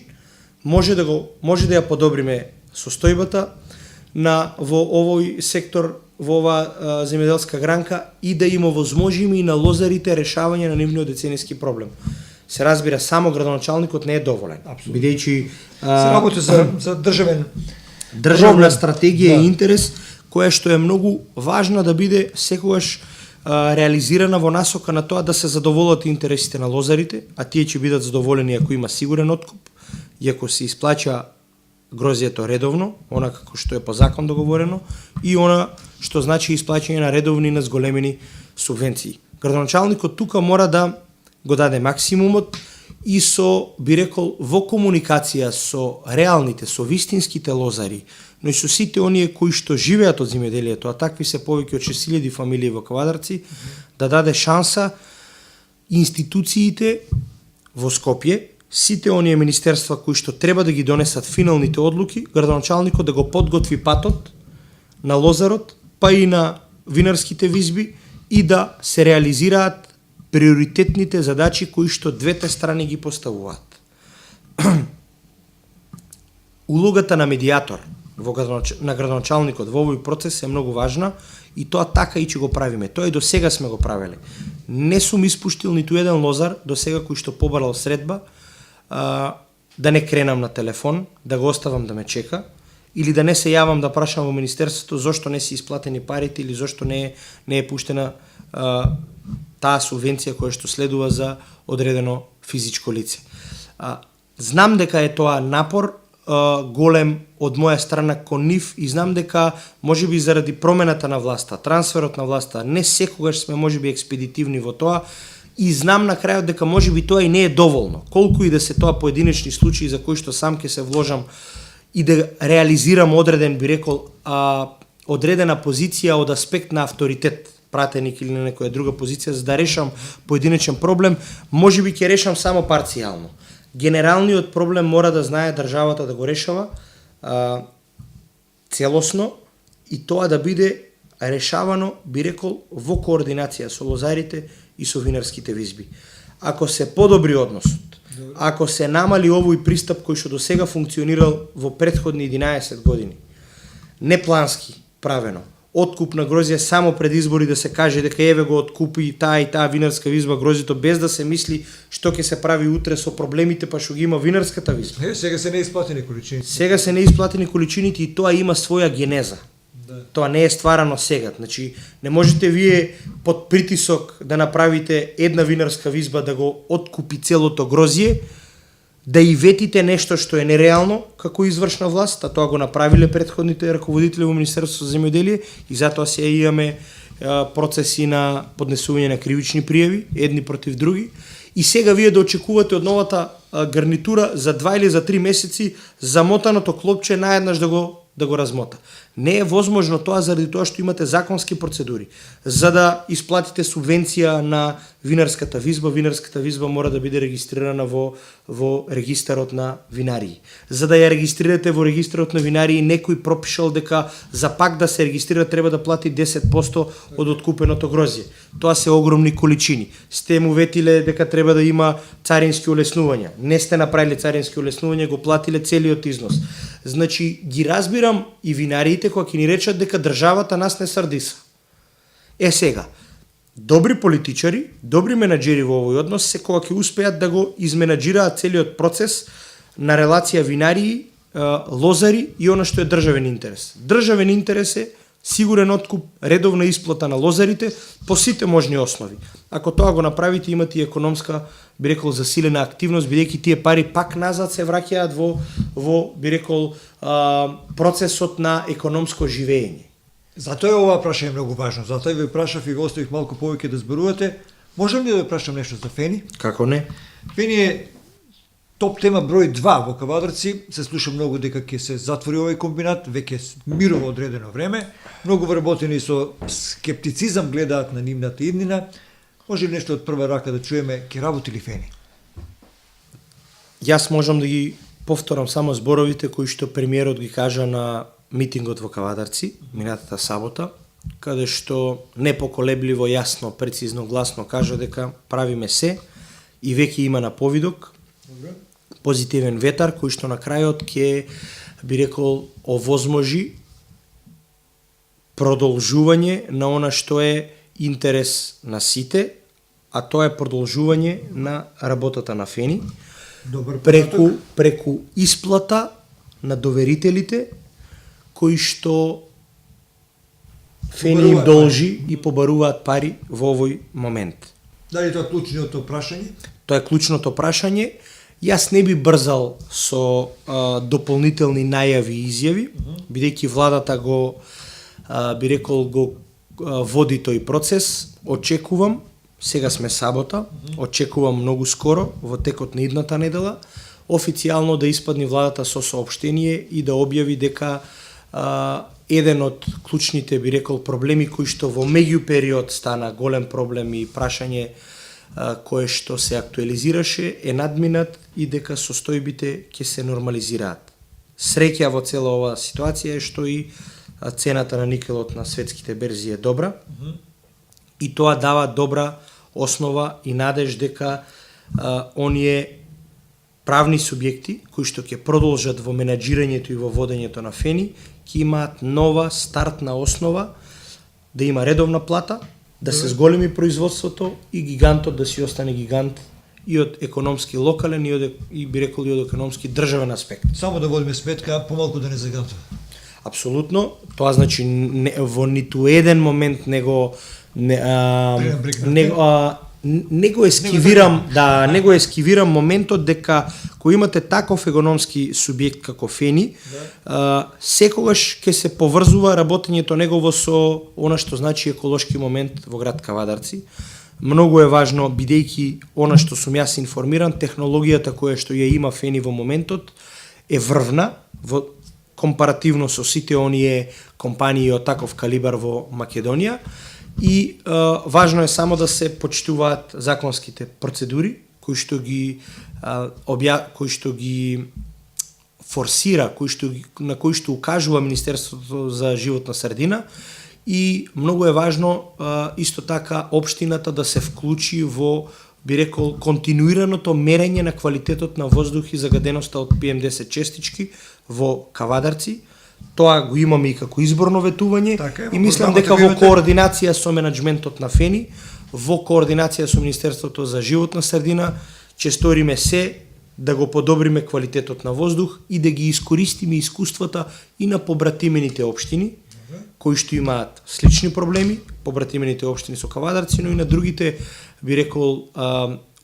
може да ја подобриме состојбата во овој сектор, во оваа земјоделска гранка и да им овозможиме и на лозарите решавање на нивниот деценијски проблем. Се разбира, само градоначалникот не е доволен, бидејќи се работи за државна стратегија и интерес која што е многу важна да биде секогаш реализирана во насока на тоа да се задоволат интересите на лозарите, а тие ќе бидат задоволени ако има сигурен откуп и ако се исплаќа грозјето редовно, она како што е по закон договорено, и она што значи исплаќање на редовни на зголемени субвенции. Градоначалникот тука мора да го даде максимумот и би рекол, во комуникација со реалните, со вистинските лозари, но и со сите оние кои што живеат од земјоделието, а такви се повеќе од 6000 фамилии во Кавадарци, да даде шанса институциите во Скопје, сите оние министерства кои што треба да ги донесат финалните одлуки, градоначалникот да го подготви патот на лозарот, па и на винарските визби и да се реализираат приоритетните задачи кои што двете страни ги поставуваат. Улогата на медијатор на градоначалникот во овој процес е многу важна и тоа така и ќе го правиме. Тоа и до сега сме го правеле. Не сум испуштил ниту еден лозар до сега кој што побарал средба да не кренам на телефон, да го оставам да ме чека, или да не се јавам да прашам во министерството зошто не се исплатени парите или зошто не е пуштена таа субвенција која што следува за одредено физичко лице. Знам дека е тоа напор голем од моја страна кон нив и знам дека можеби заради промената на власта, трансферот на власта, не секогаш сме можеби експедитивни во тоа и знам на крајот дека можеби тоа и не е доволно. Колку и да се тоа поединечни случаи за кои што сам ќе се вложам и да реализирам одреден, би рекол, одредена позиција од аспект на авторитет, пратеник или на некоја друга позиција, за да решам поединечен проблем, можеби ќе решам само парцијално. Генералниот проблем мора да знае државата да го решава целосно и тоа да биде решавано, би рекол, во координација со лозарите и со винарските визби. Ако се подобри односот, ако се намали овој пристап кој што до сега функционирал во претходни 11 години, неплански правено, откуп на грозје само пред избори да се каже дека еве го откупи таа и таа винарска визба грозјето без да се мисли што ќе се прави утре со проблемите па што ги има винарската визба. Сега се неисплатени количините. Сега се неисплатени количините и тоа има своја генеза. Да. Тоа не е стварано сега. Значи, не можете вие под притисок да направите една винарска визба да го откупи целото грозје, да и ветите нешто што е нереално како извршна власт, а тоа го направиле претходните раководители во Министерството за земјоделие и затоа се имаме процеси на поднесување на кривични пријави, едни против други. И сега вие да очекувате од новата гарнитура за 2 или за 3 месеци замотаното клопче наеднаш да го размота. Не е возможно тоа заради тоа што имате законски процедури. За да исплатите субвенција на винарската визба мора да биде регистрирана во регистарот на винарии. За да ја регистрирате во регистарот на винарии, некој пропишал дека за пак да се регистрира треба да плати 10% од откупеното грозје. Тоа се огромни количини. Сте му ветиле дека треба да има царински улеснувања. Не сте направиле царински улеснувања, го платиле целиот износ. Значи, ги разбирам и винариите кога ќе ни речат дека државата нас не срдиса. Сега, добри политичари, добри менаџери во овој однос се кога ќе успеат да го изменаџираат целиот процес на релација винарии, лозари и она што е државен интерес. Државен интерес е сигурен откуп, редовна исплата на лозарите по сите можни основи. Ако тоа го направите, имате и економска, би рекол, засилена активност, бидејќи тие пари пак назад се враќаат во би рекол, процесот на економско живење. Затоа ова прашање многу важно. Затоа ви прашав и ви оставих малку повеќе да зборувате. Можам ли да ви прашам нешто за Фени? Како не? Фени е топ тема број 2 во Кавадарци. Се слуша многу дека ќе се затвори овој комбинат, веќе мирува одредено време. Многу вработени со скептицизам гледаат на нивната иднина. Може ли нешто од прва рака да чуеме, ќе работи ли Фени? Јас можам да ги повторам само зборовите кои што премиерот ги кажа на митингот во Кавадарци минатата сабота, каде што непоколебливо, јасно, прецизно, гласно кажа дека правиме се и веќе има на повидок позитивен ветар кој што на крајот ќе, би рекол, овозможи продолжување на она што е интерес на сите, а тоа е продолжување на работата на Фени преку исплата на доверителите кои што Фени им должи и побаруваат пари во овој момент. Дали тоа е клучното прашање? Тоа е клучното прашање. Јас не би брзал со дополнителни најави и изјави, бидејќи владата го, би рекол, го води тој процес. Очекувам, сега сме сабота, очекувам многу скоро, во текот на идната недела, официјално да испадне владата со соопштение и да објави дека еден од клучните, би рекол, проблеми кои што во меѓу период стана голем проблем и прашање кое што се актуализираше е надминат и дека состојбите ќе се нормализираат. Среќа во цела оваа ситуација е што и цената на никелот на светските берзи е добра и тоа дава добра основа и надеж дека оние правни субјекти кои што ќе продолжат во менаџирањето и во водењето на Фени ќе имаат нова стартна основа, да има редовна плата, да се зголеми производството и гигантот да си остане гигант и од економски локален и би рекол и од економски државен аспект. Само да водиме сметка, помалку да не загатува. Апсолутно, тоа значи во ниту еден момент не го ескивирам моментот дека кога имате таков економски субјект како Фени, секогаш ќе се поврзува работењето негово со она што значи еколошки момент во град Кавадарци. Многу е важно, бидејќи она што сум јас информиран, технологијата која што ја има Фени во моментот е врвна во компаративно со сите оние компании од таков калибар во Македонија. И важно е само да се почитуваат законските процедури кои што ги форсира, на кои што укажува Министерството за животна средина и многу е важно исто така општината да се вклучи во, би рекол, континуираното мерење на квалитетот на воздух и загаденоста од PM10 честички во Кавадарци. Тоа го имаме и како изборно ветување и мислам дека во координација со менаџментот на Фени, во координација со Министерството за животна средина, ќе сториме се да го подобриме квалитетот на воздух и да ги искористиме искуствата и на побратимените општини, кои што имаат слични проблеми, побратимените општини со Кавадарци, но и на другите, би рекол,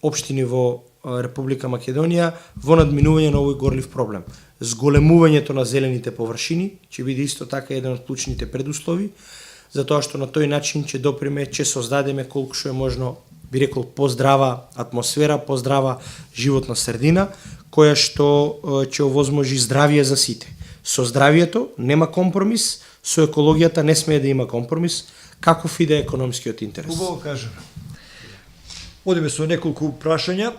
општини во Република Македонија во надминување на овој горлив проблем. Зголемувањето на зелените површини ќе биде исто така еден од клучните предуслови, затоа што на тој начин ќе доприме, ќе создадеме колку што е можно, би рекол, поздрава атмосфера, поздрава животна средина, која што ќе овозможи здравје за сите. Со здравието нема компромис, со екологијата не смее да има компромис, каков и да е економскиот интерес. Убаво кажано. Одиме со неколку прашања,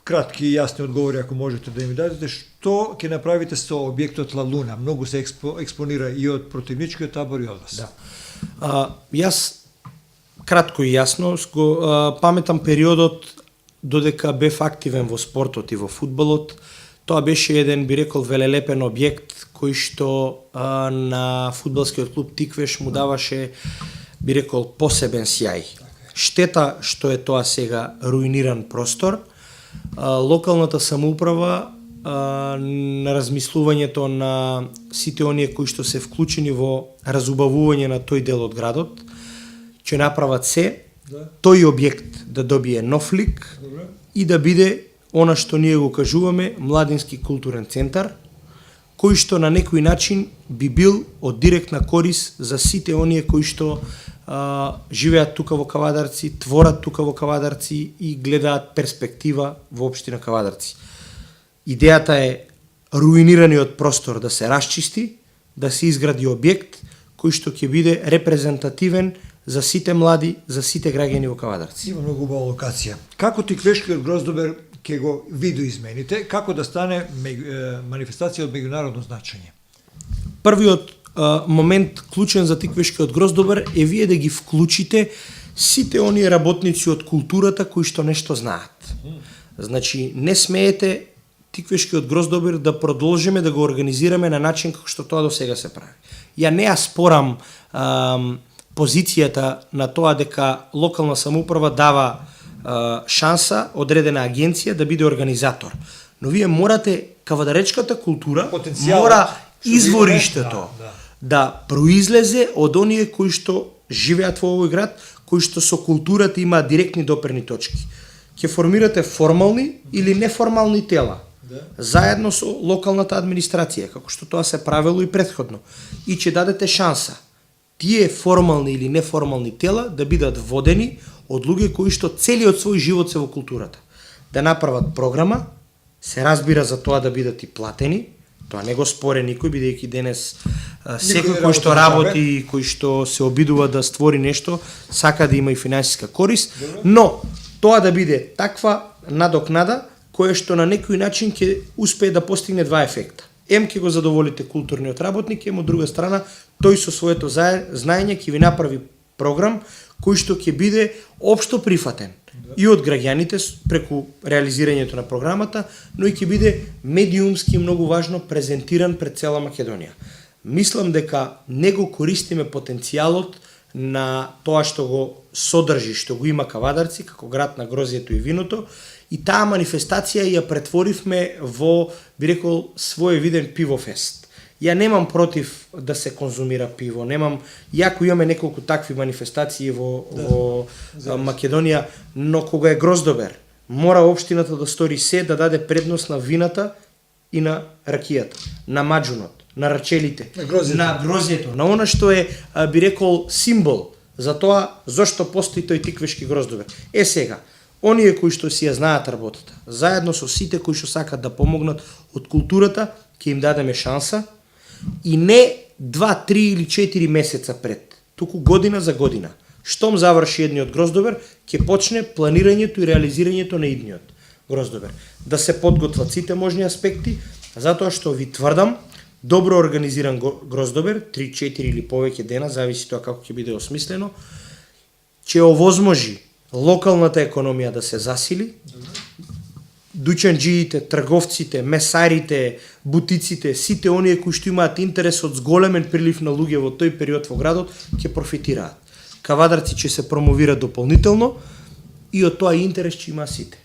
кратки и јасни одговори ако можете да ми дадете. Што ќе направите со објектот Ла Луна? Многу се експонира и од противничкиот табор и од вас. Да. Јас кратко и јасно паметам периодот додека бев активен во спортот и во фудбалот. Тоа беше еден, би рекол, велелепен објект кој што на фудбалскиот клуб Тиквеш му даваше, би рекол, посебен сјај. Штета што е тоа сега руиниран простор. Локалната самоуправа на размислувањето на сите оние кои што се вклучени во разубавување на тој дел од градот, ќе направат се тој објект да добие нов лик и да биде она што ние го кажуваме младински културен центар, кој што на некој начин би бил од директна корис за сите оние кои што живеат тука во Кавадарци, творат тука во Кавадарци и гледаат перспектива во општина Кавадарци. Идејата е руинираниот простор да се расчисти, да се изгради објект кој што ќе биде репрезентативен за сите млади, за сите граѓани во Кавадарци. Има многу убава локација. Како Тиквешкиот гроздобер ќе го видоизмените, како да стане манифестација од меѓународно значење? Првиот момент клучен за Тиквешкиот гроздобер е вие да ги вклучите сите оние работници од културата кои што нешто знаат. Значи, не смеете Тиквешкиот гроздобер да продолжиме да го организираме на начин како што тоа до сега се прави. Ја не ја спорам позицијата на тоа дека локална самоуправа дава шанса одредена агенција да биде организатор. Но вие морате, кавадаречката култура мора извориштето да произлезе од оние кои што живеат во овој град, кои што со културата имаат директни доперни точки. Ќе формирате формални или неформални тела, заедно со локалната администрација, како што тоа се правело и претходно, и ќе дадете шанса тие формални или неформални тела да бидат водени од луѓе кои што целиот свој живот се во културата. Да направат програма, се разбира за тоа да бидат и платени, тоа не го споре никој, бидејќи денес секој кој што работи и кој што се обидува да створи нешто, сака да има и финансиска корис, но тоа да биде таква надокнада која што на некој начин ќе успее да постигне два ефекта. Ќе го задоволите културниот работник, од друга страна тој со своето знаење ќе ви направи програм кој што ќе биде општо прифатен и од граѓаните преку реализирањето на програмата, но и ќе биде медиумски многу важно презентиран пред цела Македонија. Мислам дека не го користиме потенцијалот на тоа што го содржи, што го има Кавадарци како град на грозјето и виното, и таа манифестација ја претворивме во, би рекол, своевиден пивофест. Ја немам против да се конзумира пиво, јако имаме неколку такви манифестации во Македонија, но кога е гроздобер, мора општината да стори се да даде предност на вината и на ракијата, на маџунот, на рачелите, на грозјето, на она што е, би рекол, символ за тоа зошто постои тој Тиквешки гроздобер. Сега, оние кои што си ја знаат работата, заедно со сите кои што сакат да помогнат од културата, ќе им дадеме шанса, и не 2, 3 или 4 месеца пред, туку година за година. Штом заврши едниот гроздобер, ќе почне планирањето и реализирањето на идниот гроздобер. Да се подготват сите можни аспекти, затоа што ви тврдам, добро организиран гроздобер, 3, 4 или повеќе дена, зависи тоа како ќе биде осмислено, ќе овозможи локалната економија да се засили, дуќанџиите, трговците, месарите, бутиците, сите оние кои што имаат интерес од зголемен прилив на луѓе во тој период во градот, ќе профитираат. Кавадарци ќе се промовира дополнително и од тоа интерес ќе има сите.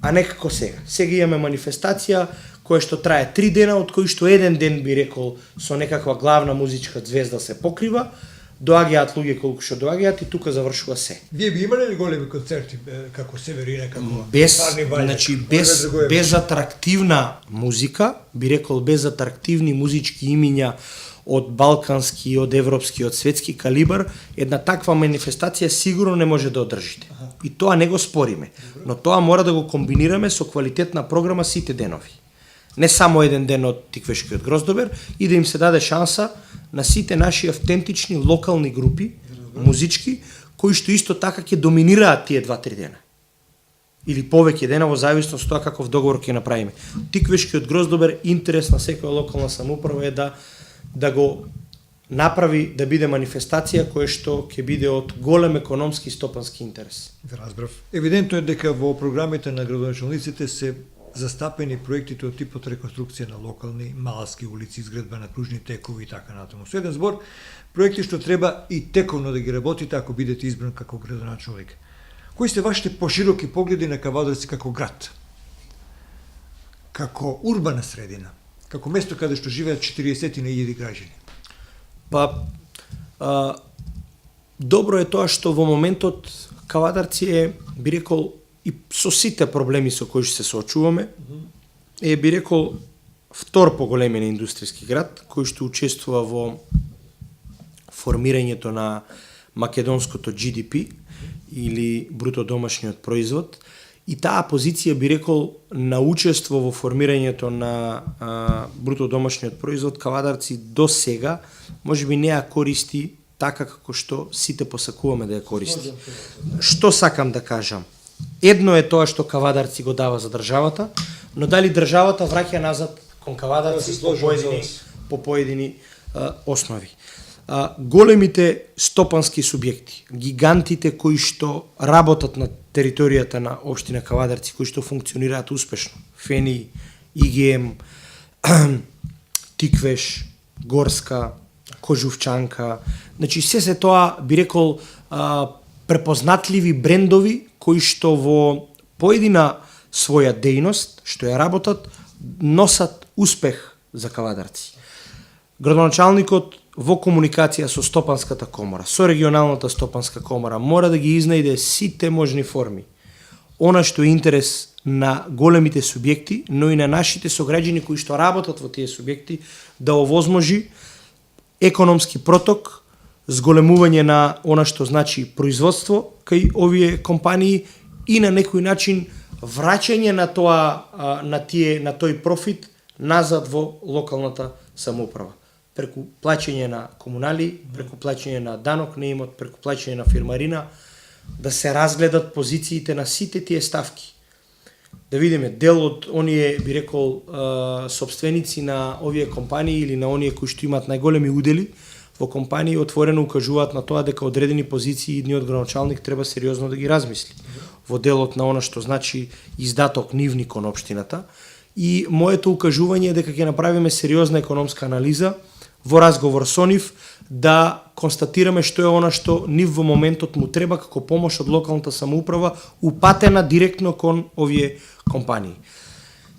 А не како сега. Сега имаме манифестација која што трае 3 дена, од кои што еден ден би рекол со некаква главна музичка звезда се покрива, доаѓаат луѓе колку што доаѓаат и тука завршува се. Вие би имале ли големи концерти како Северина, како Парни Ваља? Значи без атрактивна музика, би рекол без атрактивни музички имиња од балкански, од европски, од светски калибар, една таква манифестација сигурно не може да одржите. И тоа не го спориме, но тоа мора да го комбинираме со квалитетна програма сите денови. Не само еден ден од Тиквешкиот гроздобер, и да им се даде шанса на сите наши автентични локални групи, музички, кои што исто така ќе доминираат тие 2-3 дена. Или повеќе дена во зависност од тоа каков договор ќе направиме. Тиквешкиот гроздобер интерес на секоја локална самоуправа е да го направи да биде манифестација која што ќе биде од голем економски и стопански интерес. Разбрав. Евидентно е дека во програмите на градоначалниците се застапени проектите од типот реконструкција на локални малски улици, изградба на кружни текови и така натаму. Со еден збор, проекти што треба и тековно да ги работите ако бидете избран како градоначалник. Кои се вашите пошироки погледи на Кавадарци како град? Како урбана средина? Како место каде што живеат 40.000 граѓани? Добро е тоа што во моментот Кавадарци е, би рекол, и со сите проблеми со кои се соочуваме, е, би рекол, втор по големина индустријски град, кој што учествува во формирањето на македонското GDP или бруто домашниот производ, и таа позиција, би рекол, на учество во формирањето на бруто домашниот производ, Кавадарци до сега можеби не ја користи така како што сите посакуваме да ја користи. Што сакам да кажам? Едно е тоа што Кавадарци го дава за државата, но дали државата враќа назад кон Кавадарци по поедини основи. Големите стопански субјекти, гигантите кои што работат на територијата на општина Кавадарци, кои што функционираат успешно, Фени, ИГМ, Тиквеш, Горска, Кожувчанка, значи се тоа, би рекол, препознатливи брендови кои што во поедина своја дејност, што ја работат, носат успех за Кавадарци. Градоначалникот во комуникација со Стопанската комора, со регионалната Стопанска комора, мора да ги изнајде сите можни форми. Она што е интерес на големите субјекти, но и на нашите сограѓани кои што работат во тие субјекти, да овозможи економски проток, зголемување на она што значи производство кај овие компании и на некој начин враќање на тоа на тој профит назад во локалната самоуправа. Преку плаќање на комунали, преку плаќање на данок на имот, преку плаќање на фирмарина, да се разгледат позициите на сите тие ставки. Да видиме дел од оние, би рекол, собственици на овие компании или на оние кои што имаат најголеми удели во компании отворено укажуваат на тоа дека одредени позиции идниот градоначалник треба сериозно да ги размисли во делот на она што значи издаток нивни кон општината. И моето укажување е дека ќе направиме сериозна економска анализа во разговор со нив, да констатираме што е она што нив во моментот му треба како помош од локалната самоуправа упатена директно кон овие компании.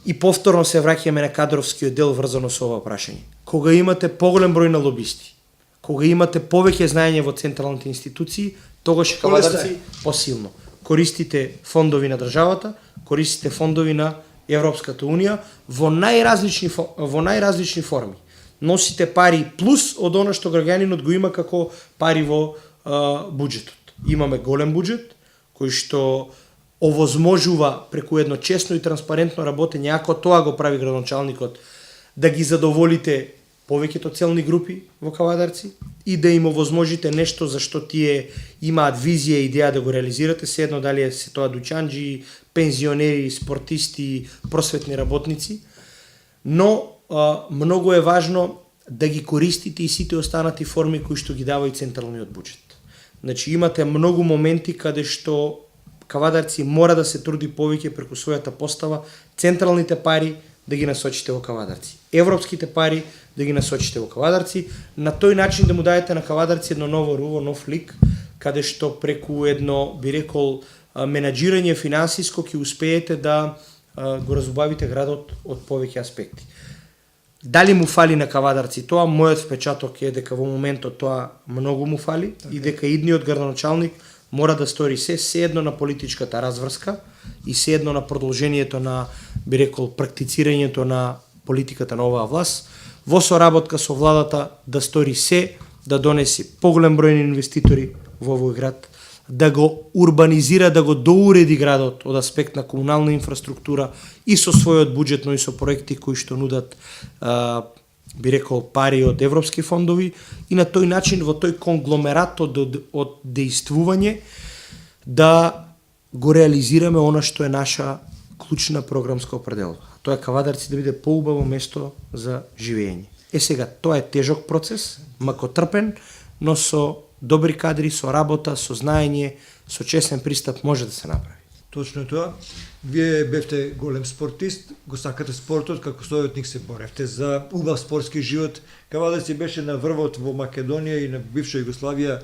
И повторно се враќаме на кадровскиот дел врзано со ова прашање. Кога имате поголем број на лобисти, кога имате повеќе знаење во централните институции, тогаш Кавадарци посилно. Користите фондови на државата, користите фондови на Европската унија во најразлични форми. Носите пари плюс од она што граѓанинот го има како пари во буџетот. Имаме голем буџет кој што овозможува преку едно честно и транспарентно работење, ако тоа го прави градоначалникот, да ги задоволите повеќето целни групи во Кавадарци и да им овозможите нешто за што тие имаат визија и идеја да го реализирате, седно дали е се тоа дуќанџи, пензионери, спортисти, просветни работници, но многу е важно да ги користите и сите останати форми кои што ги дава и централниот буџет. Значи имате многу моменти каде што Кавадарци мора да се труди повеќе преку својата постава, централните пари да ги насочите во Кавадарци, европските пари да ги насочите во Кавадарци, на тој начин да му дадете на Кавадарци едно ново руво, нов лик, каде што преку едно, би рекол, менаџирање финансиско ќе успеете да го разубавите градот од повеќе аспекти. Дали му фали на Кавадарци тоа? Мојот впечаток е дека во моментот тоа многу му фали и дека идниот градоначалник мора да стори се едно на политичката разврска и се едно на продолжението на, би рекол, практицирањето на политиката на оваа власт, во соработка со владата да стори се, да донеси поголем број на инвеститори во овој град, да го урбанизира, да го доуреди градот од аспект на комунална инфраструктура и со својот буџет, но и со проекти кои што нудат би рекол, пари од европски фондови и на тој начин во тој конгломерат од дејствување да го реализираме она што е наша клучна програмска определба. Тоа е Кавадарци да биде поубаво место за живење. Сега, тоа е тежок процес, макотрпен, но со добри кадри, со работа, со знаење, со честен пристап може да се направи. Точно е тоа. Вие бевте голем спортист, го сакате спортот, како советник се боревте за убав спортски живот. Кавадарци беше на врвот во Македонија и на бивша Југославија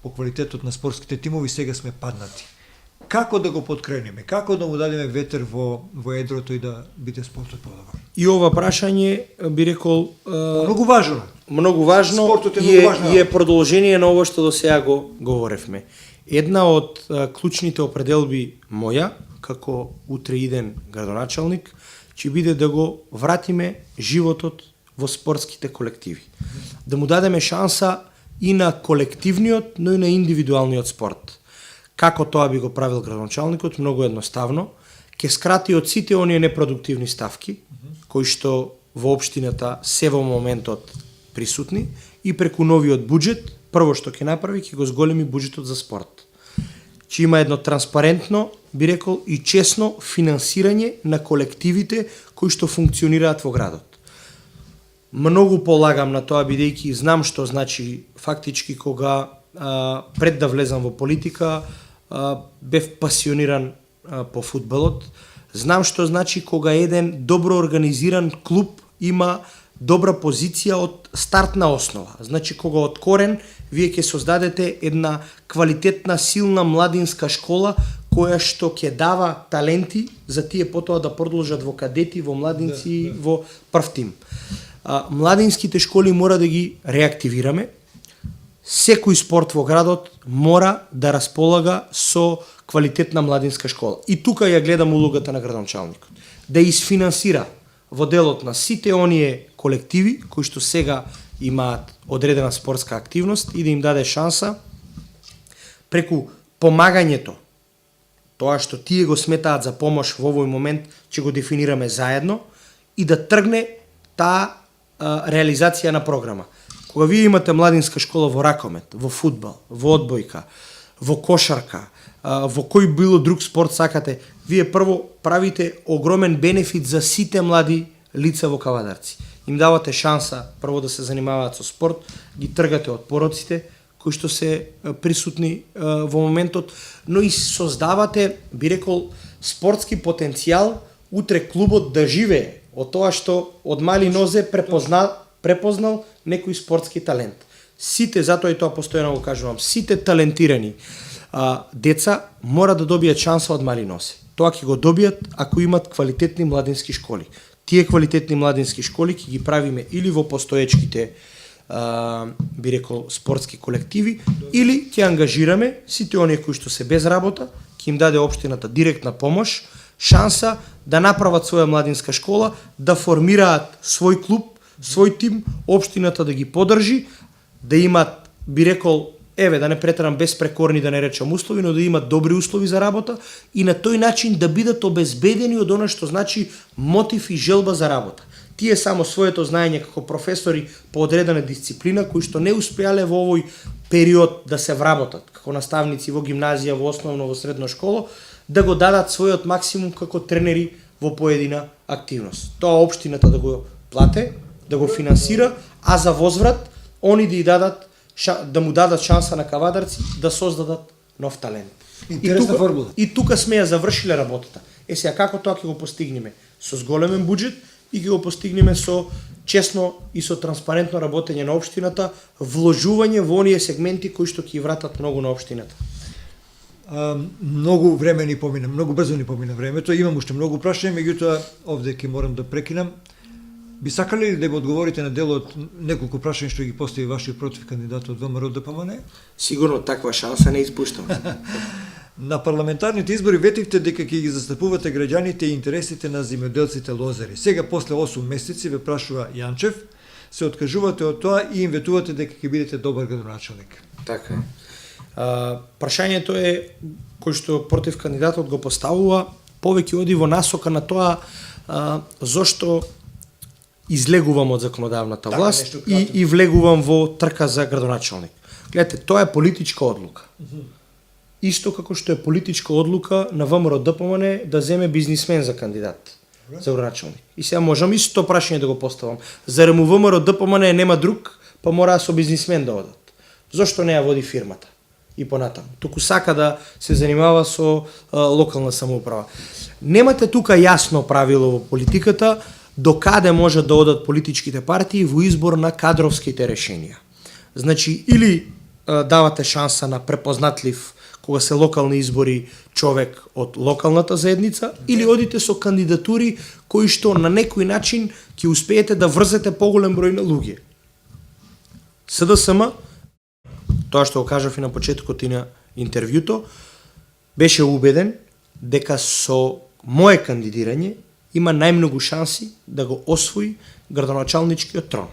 по квалитетот на спортските тимови, сега сме паднати. Како да го подкренеме? Како да му дадеме ветер во едрото и да биде спортот подобар? И ова прашање би рекол Многу важно. Многу важно Спортот е многу важно. И е продолжение на ова што до сега го говоревме. Една од клучните определби моја, како утре иден градоначалник, ќе биде да го вратиме животот во спортските колективи. Да му дадеме шанса и на колективниот, но и на индивидуалниот спорт. Како тоа би го правил градоначалникот? Многу едноставно. Ке скрати од сите оние непродуктивни ставки, кои што во општината се во моментот присутни, и преку новиот буџет, прво што ќе направи, ќе го зголеми буџетот за спорт. Ќе има едно транспарентно, би рекол, и честно финансирање на колективите кои што функционираат во градот. Многу полагам на тоа, бидејќи знам што значи фактички кога пред да влезам во политика, бев пасиониран по фудбалот. Знам што значи кога еден добро организиран клуб има добра позиција од стартна основа. Значи кога од корен вие ќе создадете една квалитетна, силна младинска школа која што ќе дава таленти за тие потоа да продолжат во кадети, во младинци и во прв тим. Младинските школи мора да ги реактивираме. Секој спорт во градот мора да располага со квалитетна младинска школа. И тука ја гледам улогата на градоначалникот. Да изфинансира во делот на сите оние колективи кои што сега имаат одредена спортска активност и да им даде шанса преку помагањето, тоа што тие го сметаат за помош во овој момент, ќе го дефинираме заедно и да тргне таа реализација на програма. Кога вие имате младинска школа во ракомет, во фудбал, во одбојка, во кошарка, во кој било друг спорт сакате, вие прво правите огромен бенефит за сите млади лица во Кавадарци. Им давате шанса прво да се занимаваат со спорт, ги тргате од пороците кои што се присутни во моментот, но и создавате, би рекол, спортски потенцијал утре клубот да живее од тоа што од мали нозе препознал некој спортски талент. Сите, затоа и тоа постојано го кажувам, сите талентирани деца мора да добијат шанса од мали нозе. Тоа ќе го добијат ако имат квалитетни младински школи. Тие квалитетни младински школи ќе ги правиме или во постоечките би рекол спортски колективи, или ќе ангажираме сите оние кои што се без работа, ќе им даде општината директна помош, шанса да направат своја младинска школа, да формираат свој клуб, свој тим, општината да ги поддржи, да имат, би рекол, да не претерам безпрекорни, да не речам услови, но да имат добри услови за работа и на тој начин да бидат обезбедени од она што значи мотив и желба за работа. Тие само своето знаење како професори по одредена дисциплина, кои што не успеале во овој период да се вработат, како наставници во гимназија, во основно, во средна школа, да го дадат својот максимум како тренери во поедина активност. Тоа општината да го плате, да го финансира, а за возврат они да му дадат шанса на Кавадарци да создадат нов талент. Интересна формула. И тука сме ја завршиле работата. Сега како тоа ќе го постигнеме? Со зголемен буџет и ќе го постигнеме со честно и со транспарентно работење на општината, вложување во оние сегменти кои што ќе вратат многу на општината. Многу време ни помина, многу брзо ни помина времето. Имам уште многу прашања, меѓутоа овде ќе морам да прекинам. Би сакале ли да го одговорите на дел од неколку прашања што ги постави вашиот против кандидат од ВМРО ДПМН? Сигурно таква шанса не испуштам. На парламентарните избори ветивте дека ќе ги застапувате граѓаните и интересите на земјоделците лозари. Сега после 8 месеци ве прашува Јанчев, се откажувате од тоа и им ветувате дека ќе бидете добар градоначалник. Така е. Прашањето е кој што против кандидатот го поставува повеќе оди во насока на тоа зошто излегувам од законодавната Така, власт нешто кратко. и влегувам во трка за градоначалник. Гледате, тоа е политичка одлука. Исто како што е политичка одлука на ВМРО ДПМН да земе бизнисмен за кандидат за градоначалник. И сега можам исто прашање да го поставам. Зарем у ВМРО ДПМН нема друг, па мора со бизнисмен да одат. Зошто не ја води фирмата? И понатаму. Туку сака да се занимава со локална самоуправа. Немате тука јасно правило во политиката до каде може да одат политичките партии во избор на кадровските решенија. Значи, или давате шанса на препознатлив кога се локални избори човек од локалната заедница, или одите со кандидатури кои што на некој начин ќе успеете да врзете поголем број на луѓе. СДСМ, тоа што го кажав и на почетокот и на интервјуто, беше убеден дека со мое кандидирање има најмногу шанси да го освои градоначалничкиот трон.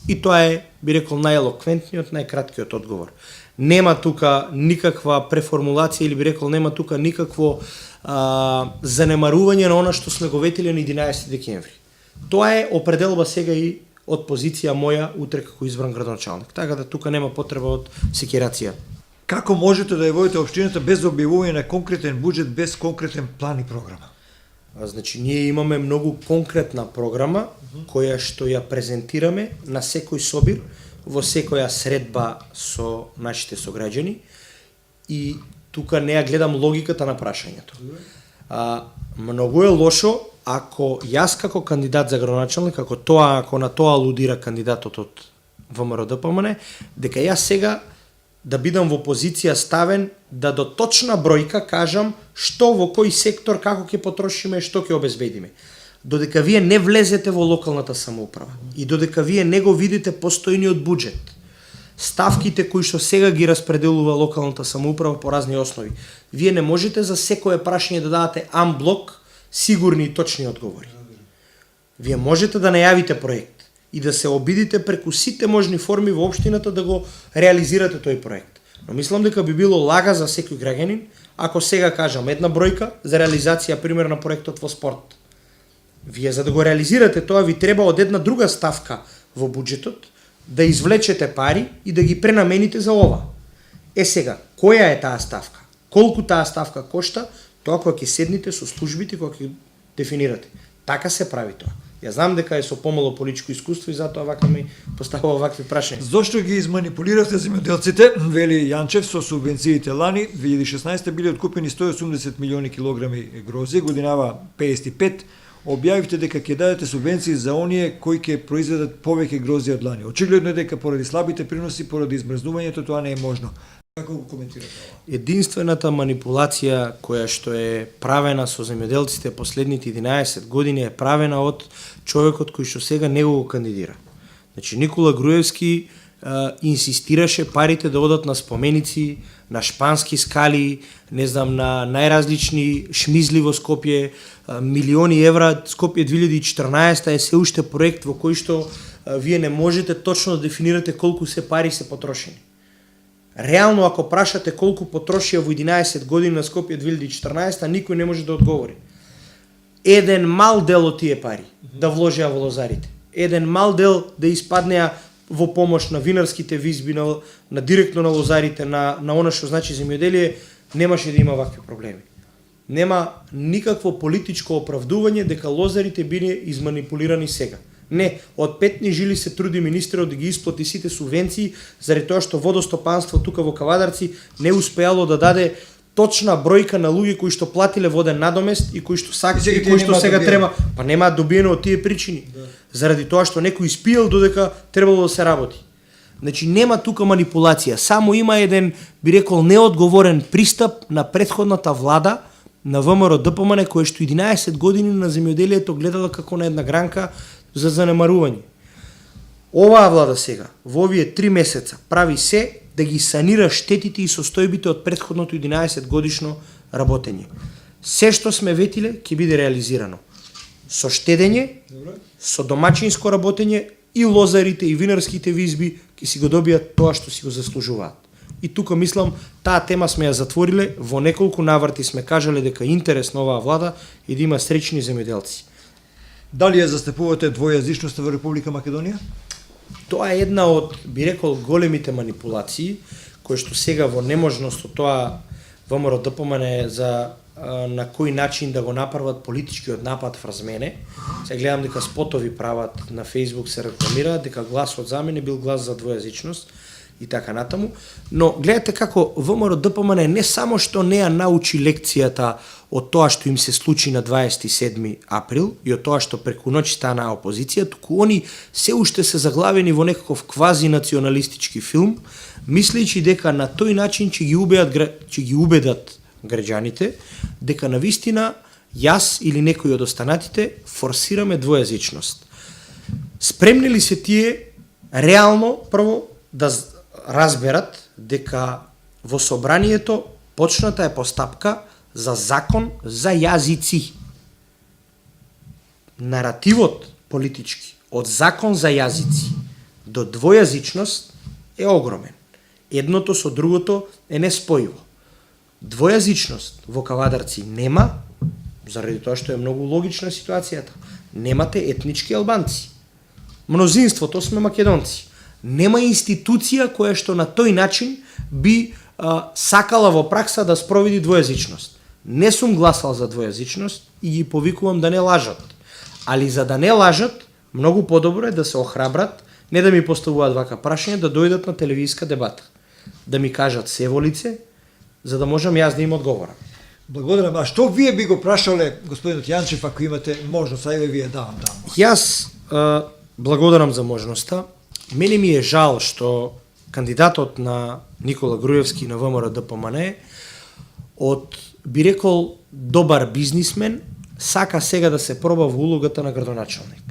И тоа е, би рекол, најелоквентниот, најкраткиот одговор. Нема тука никаква преформулација или би рекол нема тука никакво занемарување на она што сме го ветиле на 11 декември. Тоа е определба сега и од позиција моја утре како избран градоначалник. Така да тука нема потреба од секирација. Како можете да ја водите општината без објавување на конкретен буџет, без конкретен план и програма? Значи, ние имаме многу конкретна програма која што ја презентираме на секој собир, во секоја средба со нашите сограѓани и тука не ја гледам логиката на прашањето. Многу е лошо ако јас како кандидат за градоначалник, ако на тоа алудира кандидатот од ВМРО ДПМН, дека јас сега да бидам во позиција ставен да до точна бројка кажам што во кој сектор како ќе потрошиме, што ќе обезбедиме. Додека вие не влезете во локалната самоуправа и додека вие не го видите постојниот буџет, ставките кои што сега ги распределува локалната самоуправа по разни основи, вие не можете за секое прашање да дадете амблок сигурни и точни одговори. Вие можете да најавите проект и да се обидите преку сите можни форми во општината да го реализирате тој проект. Но мислам дека би било лага за секој граѓанин ако сега кажам една бројка за реализација пример на проектот во спорт. Вие за да го реализирате тоа ви треба од една друга ставка во буџетот да извлечете пари и да ги пренамените за ова. Сега, која е таа ставка? Колку таа ставка кошта? Тоа кога ќе седнете со службите, кога ќе дефинирате. Така се прави тоа. Ја знам дека е со помало политичко искуство и затоа вака ми поставува вакви прашања. Зошто ги изманипулиравте земјоделците, вели Јанчев, со субвенциите лани? 2016 били откупени 180 милиони килограми грозје, годинава 55. Објавивте дека ќе дадете субвенции за оние кои ќе произведат повеќе грозје од лани. Очигледно е дека поради слабите приноси, поради измрзнувањето, тоа не е можно. Како го коментирате ова? Единствената манипулација која што е правена со земјоделците последните 11 години е правена од човекот кој што сега него го кандидира. Значи Никола Груевски инсистираше парите да одат на споменици, на шпански скали, не знам, на најразлични шмизли во Скопје, милиони евра. Скопје 2014 е се уште проект во кој што вие не можете точно да дефинирате колку се пари се потрошени. Реално, ако прашате колку потрошија во 11 години на Скопје 2014, никој не може да одговори. Еден мал дел од тие пари да вложеа во лозарите. Еден мал дел да испаднеа во помош на винарските визби, на директно на лозарите, на она што значи земјоделие, немаше да има вакви проблеми. Нема никакво политичко оправдување дека лозарите биле изманипулирани сега. Не, од петни жили се труди министерот да ги исплати сите субвенции, заради тоа што водостопанство тука во Кавадарци не успеало да даде точна бројка на луѓе кои што платиле воден надомест и кои што и кои што сега треба, па немаат добиено од тие причини. Да. Заради тоа што некој испиел додека требало да се работи. Значи нема тука манипулација, само има еден, би рекол, неодговорен пристап на претходната влада на ВМРО ДПМН кој што 11 години на земјоделието гледала како на една гранка за занемарување. Оваа влада сега, во овие 3 месеца, прави се да ги санира штетите и состојбите од претходното 11 годишно работење. Се што сме ветиле ќе биде реализирано. Со штедење, со домачинско работење и лозарите и винарските визби ќе си го добијат тоа што си го заслужуваат. И тука мислам, таа тема сме ја затвориле, во неколку наврати сме кажале дека интерес на оваа влада е да има среќни земјоделци. Дали ја застапувате двојазичноста во Република Македонија? Тоа е една од, би рекол, големите манипулации, кои што сега во неможност од тоа ВМРО ДПМН за на кој начин да го направат политичкиот напад врз мене. Се гледам дека спотови прават на Facebook, се рекламираат дека гласот за мене бил глас за двојазичност и така натаму, но гледате како ВМРО ДПМН не само што не ја научи лекцијата од тоа што им се случи на 27 април и од тоа што преку ноќ стана опозиција, туку они се уште се заглавени во некаков квази националистички филм, мислејќи дека на тој начин ќе ги убедат граѓаните дека навистина јас или некој од останатите форсираме двојазичност. Спремни ли се тие реално прво да разберат дека во собранието почната е постапка за закон за јазици. Наративот политички од закон за јазици до двојазичност е огромен. Едното со другото е неспојиво. Двојазичност во Кавадарци нема, заради тоа што е многу логична ситуацијата. Немате етнички албанци. Мнозинството сме македонци. Нема институција која што на тој начин би сакала во пракса да спроведи двојазичност. Не сум гласал за двојазичност и ги повикувам да не лажат. Али за да не лажат, многу подобро е да се охрабрат, не да ми поставуваат вака прашања, да дојдат на телевизиска дебата. Да ми кажат се во лице, за да можам јас да им одговорам. Благодарам. А што вие би го прашале господинот Јанчев ако имате можност, ајде вие давам таму. Јас благодарам за можноста. Мене ми е жал што кандидатот на Никола Груевски на ВМРО ДПМН од, би рекол, добар бизнисмен, сака сега да се проба во улогата на градоначалник.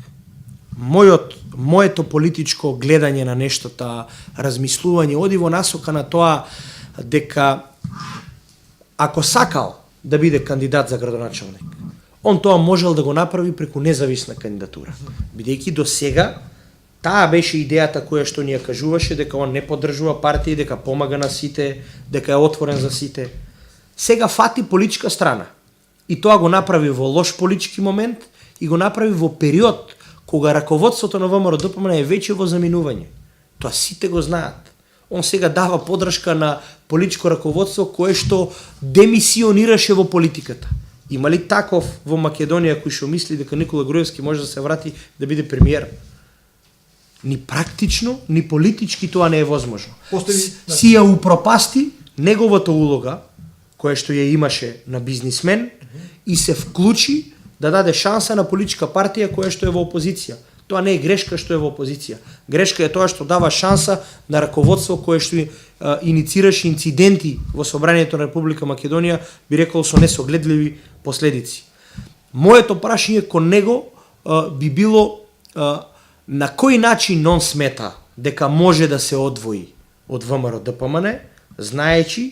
Моето политичко гледање на нештата, размислување, оди во насока на тоа дека ако сакал да биде кандидат за градоначалник, он тоа можел да го направи преку независна кандидатура. Бидејќи до сега таа беше идејата која што ни ја кажуваше дека он не поддржува партија, дека помага на сите, дека е отворен за сите. Сега фати политичка страна. И тоа го направи во лош политички момент и го направи во период кога раководството на ВМРО ДПМН е веќе во заминување. Тоа сите го знаат. Он сега дава поддршка на политичко раководство кое што демисионираше во политиката. Има ли таков во Македонија кој што мисли дека Никола Груевски може да се врати да биде премиер? Ни практично, ни политички тоа не е возможно. Си ја упропасти неговата улога, која што ја имаше на бизнисмен, и се вклучи да даде шанса на политичка партија која што е во опозиција. Тоа не е грешка што е во опозиција. Грешка е тоа што дава шанса на раководство кое што иницираше инциденти во собранието на Република Македонија, би рекол со несогледливи последици. Моето прашање кон него би било на кој начин он смета дека може да се одвои од ВМРО ДПМН, знаејќи,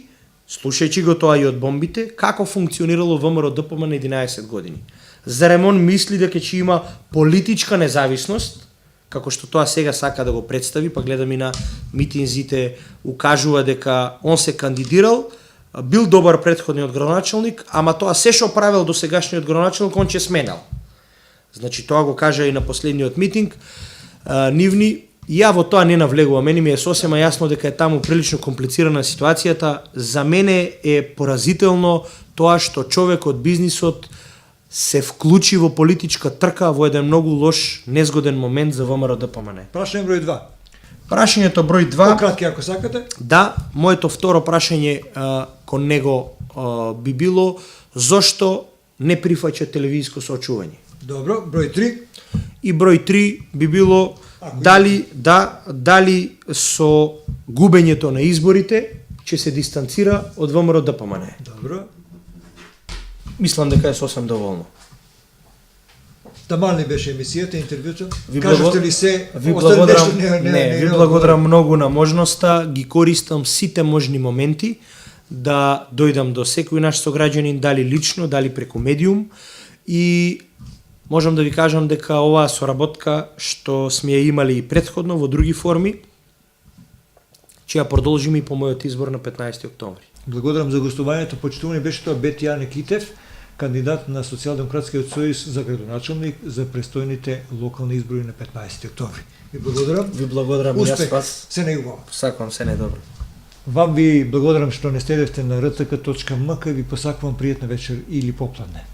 слушајќи го тоа и од бомбите, како функционирало ВМРО ДПМН 11 години. Зарем он мисли дека ќе има политичка независност, како што тоа сега сака да го представи, па гледам и на митинзите, укажува дека он се кандидирал, бил добар претходниот градоначалник, ама тоа се што правил до сегашниот градоначалник, он ќе сменал. Значи тоа го кажа и на последниот митинг. Нивни, ја во тоа не навлегувам, мене ми е сосема јасно дека е таму прилично комплицирана ситуацијата. За мене е поразително тоа што човек од бизнисот се вклучи во политичка трка во еден многу лош, незгоден момент за ВМРО ДПМН. Прашање број 2. Прашањето број 2. Пократки ако сакате. Да, моето второ прашање кон него би било зошто не прифаќа телевизиско соочување. Добро, број 3. И број 3 би било дали со губењето на изборите ќе се дистанцира од ВМРО ДПМН. Добро. Мислам дека е сосем доволно. Таман ли беше емисијата, интервјуто? Ви Кажавте ли се? Ви благодарам многу на можноста, ги користам сите можни моменти да дојдам до секој наш сограѓанин, дали лично, дали преку медиум, и можам да ви кажам дека оваа соработка што сме ја имали и претходно во други форми, ќе ја продолжиме и по мојот избор на 15 октомври. Благодарам за гостувањето, почитувани беше тоа Бетјане Китев, кандидат на Социјалдемократскиот сојуз за градоначалник за престојните локални избори на 15 октомври. Ви благодарам. Ви благодарам и јас Успех вас. се неубаво. Сакувам се најдобро. Вам ви благодарам што не следевте на rtk.mk и ви посакувам пријатна вечер или попладне.